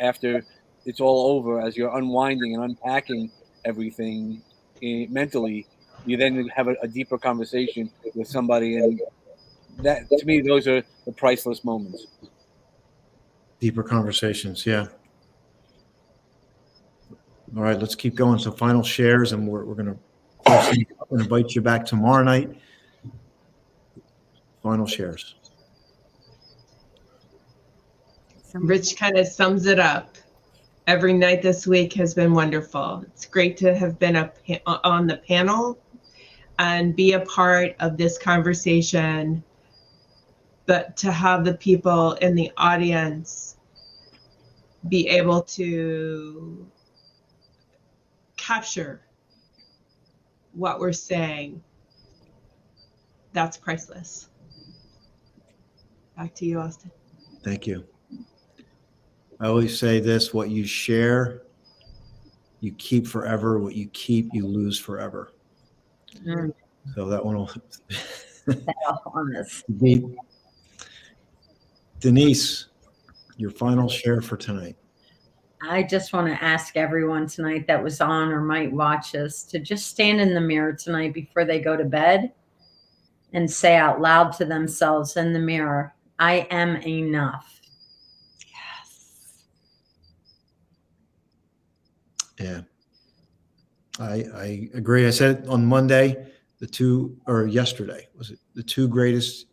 after it's all over, as you're unwinding and unpacking everything mentally, you then have a deeper conversation with somebody, and that, to me, those are the priceless moments. Deeper conversations. Yeah. All right, let's keep going. So final shares, and we're going to invite you back tomorrow night Final shares. Rich kind of sums it up. Every night this week has been wonderful. It's great to have been on the panel and be a part of this conversation, but to have the people in the audience be able to capture what we're saying, that's priceless. Back to you, Austin. Thank you. I always say this: what you share, you keep forever. What you keep, you lose forever. Mm. So that one will On this. be Denise, your final share for tonight. I just want to ask everyone tonight that was on or might watch us to just stand in the mirror tonight before they go to bed and say out loud to themselves in the mirror, I am enough. Yeah, I agree. I said it on Monday, yesterday, was it? The two greatest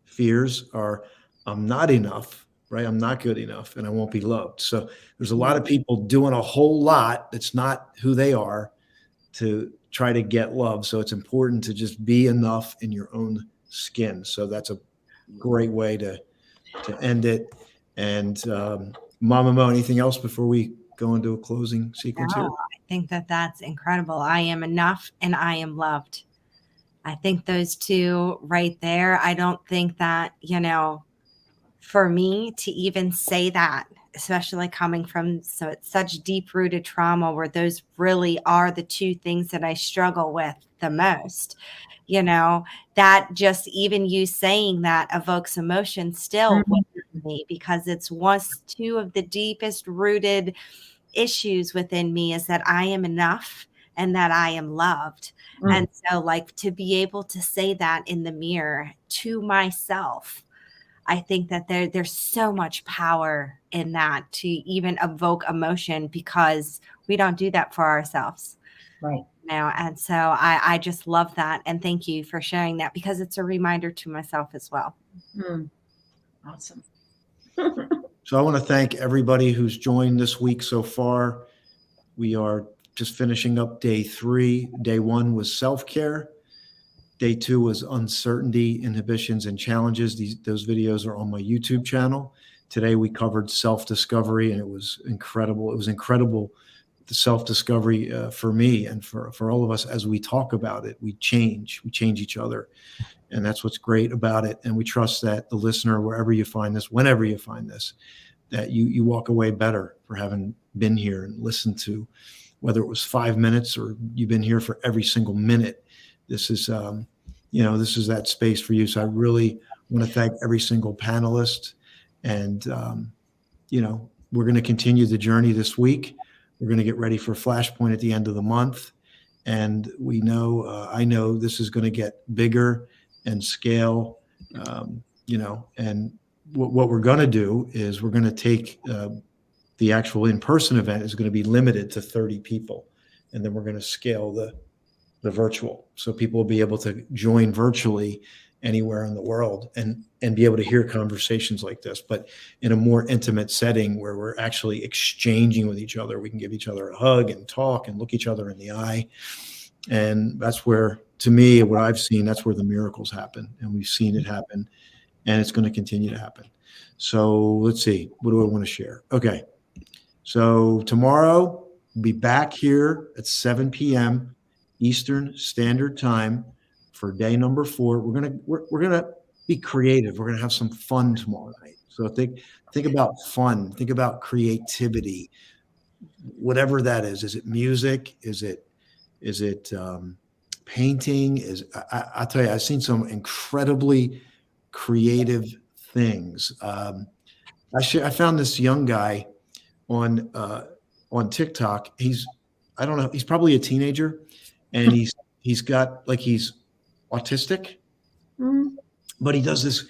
fears are I'm not enough, right? I'm not good enough and I won't be loved. So there's a lot of people doing a whole lot that's not who they are to try to get love. So it's important to just be enough in your own skin. So that's a great way to end it. And Mama Mo, anything else before we go into a closing sequence here? No, I think that that's incredible. I am enough and I am loved. I think those two right there, I don't think that, for me to even say that, especially coming from such deep rooted trauma where those really are the two things that I struggle with the most, that just even you saying that evokes emotion still within me, because it's two of the deepest rooted issues within me is that I am enough and that I am loved. And so like to be able to say that in the mirror to myself, I think that there's so much power in that to even evoke emotion, because we don't do that for ourselves. Right. Now. And so I just love that. And thank you for sharing that, because it's a reminder to myself as well. Awesome. So I want to thank everybody who's joined this week so far. We are just finishing up day 3. Day 1 was self-care. Day 2 was uncertainty, inhibitions, and challenges. Those videos are on my YouTube channel. Today we covered self-discovery, and it was incredible. It was incredible, the self-discovery for me and for all of us. As we talk about it, we change each other. And that's what's great about it. And we trust that the listener, wherever you find this, whenever you find this, that you walk away better for having been here and listened to, whether it was 5 minutes or you've been here for every single minute. This is, this is that space for you. So I really want to thank every single panelist. And, we're going to continue the journey this week. We're going to get ready for Flashpoint at the end of the month. And we know, I know this is going to get bigger and scale, and what we're going to do is we're going to take the actual in-person event is going to be limited to 30 people. And then we're going to scale the virtual. So people will be able to join virtually anywhere in the world and be able to hear conversations like this, but in a more intimate setting where we're actually exchanging with each other. We can give each other a hug and talk and look each other in the eye. And that's where, to me, what I've seen, that's where the miracles happen. And we've seen it happen, and it's going to continue to happen. So let's see. What do I want to share? Okay. So tomorrow we'll be back here at 7 p.m. Eastern Standard Time for day number 4. We're gonna be creative. We're gonna have some fun tomorrow night. So think about fun. Think about creativity. Whatever that is. Is it music? Is it painting? I'll tell you, I've seen some incredibly creative things. I found this young guy on TikTok. I don't know, he's probably a teenager, and he's got, like, he's autistic, but he does this,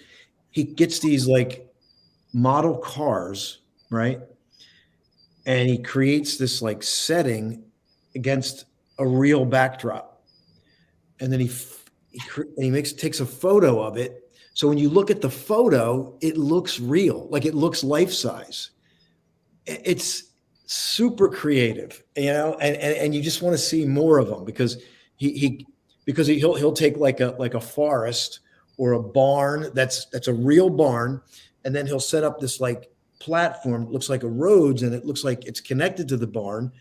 he gets these like model cars, right? And he creates this like setting against a real backdrop. And then he takes a photo of it So when you look at the photo, it looks real, like it looks life size. It's super creative, and you just want to see more of them because he'll take like a forest or a barn that's a real barn, and then he'll set up this like platform, looks like a roads, and it looks like it's connected to the barn,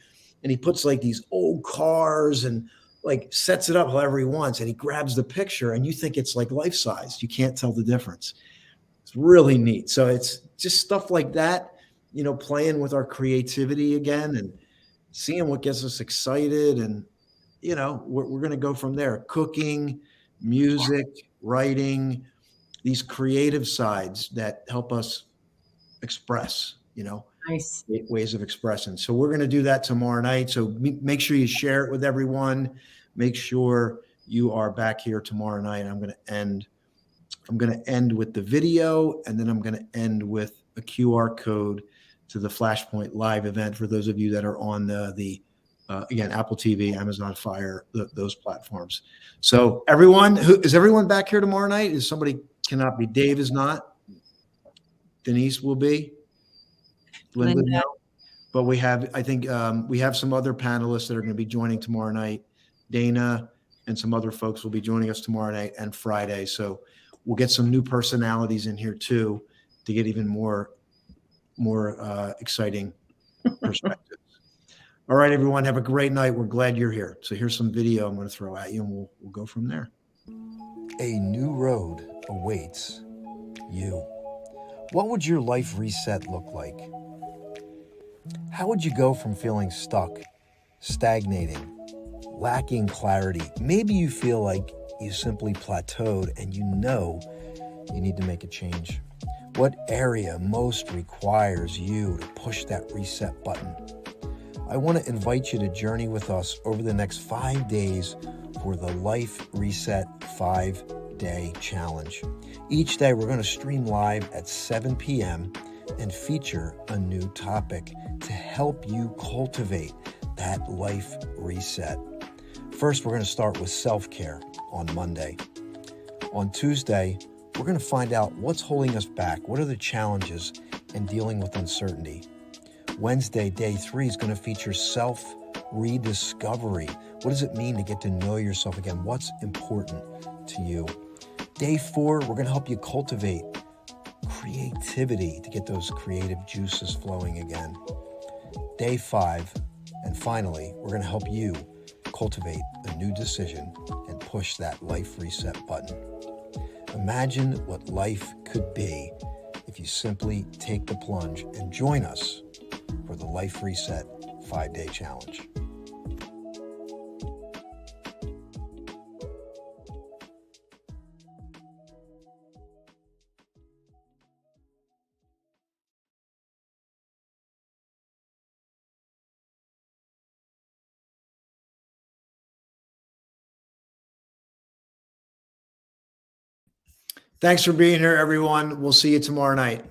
and he puts like these old cars and like sets it up however he wants, and he grabs the picture, and you think it's like life size. You can't tell the difference. It's really neat. So it's just stuff like that, playing with our creativity again and seeing what gets us excited. And, we're going to go from there. Cooking, music, writing, these creative sides that help us express, Nice. ways of expressing. So we're going to do that tomorrow night. So make sure you share it with everyone. Make sure you are back here tomorrow night. I'm going to end with the video, and then I'm going to end with a QR code to the Flashpoint Live event for those of you that are on the again, Apple TV, Amazon Fire, those platforms. So is everyone back here tomorrow night? Is somebody cannot be? Dave is not. Denise will be. Linda, no. But I think we have some other panelists that are going to be joining tomorrow night. Dana and some other folks will be joining us tomorrow night and Friday. So we'll get some new personalities in here too to get even more exciting perspectives. All right, everyone, have a great night. We're glad you're here. So here's some video I'm going to throw at you, and we'll go from there. A new road awaits you. What would your life reset look like? How would you go from feeling stuck, stagnating, lacking clarity? Maybe you feel like you simply plateaued and you need to make a change. What area most requires you to push that reset button? I want to invite you to journey with us over the next 5 days for the Life Reset 5-Day Challenge. Each day we're going to stream live at 7 p.m. and feature a new topic to help you cultivate that life reset. First, we're going to start with self-care on Monday. On Tuesday, we're going to find out what's holding us back. What are the challenges in dealing with uncertainty? Wednesday, day 3, is going to feature self-rediscovery. What does it mean to get to know yourself again? What's important to you? Day 4, we're going to help you cultivate creativity to get those creative juices flowing again. Day 5, and finally, we're going to help you cultivate a new decision and push that life reset button. Imagine what life could be if you simply take the plunge and join us for the Life Reset 5-Day Challenge. Thanks for being here, everyone. We'll see you tomorrow night.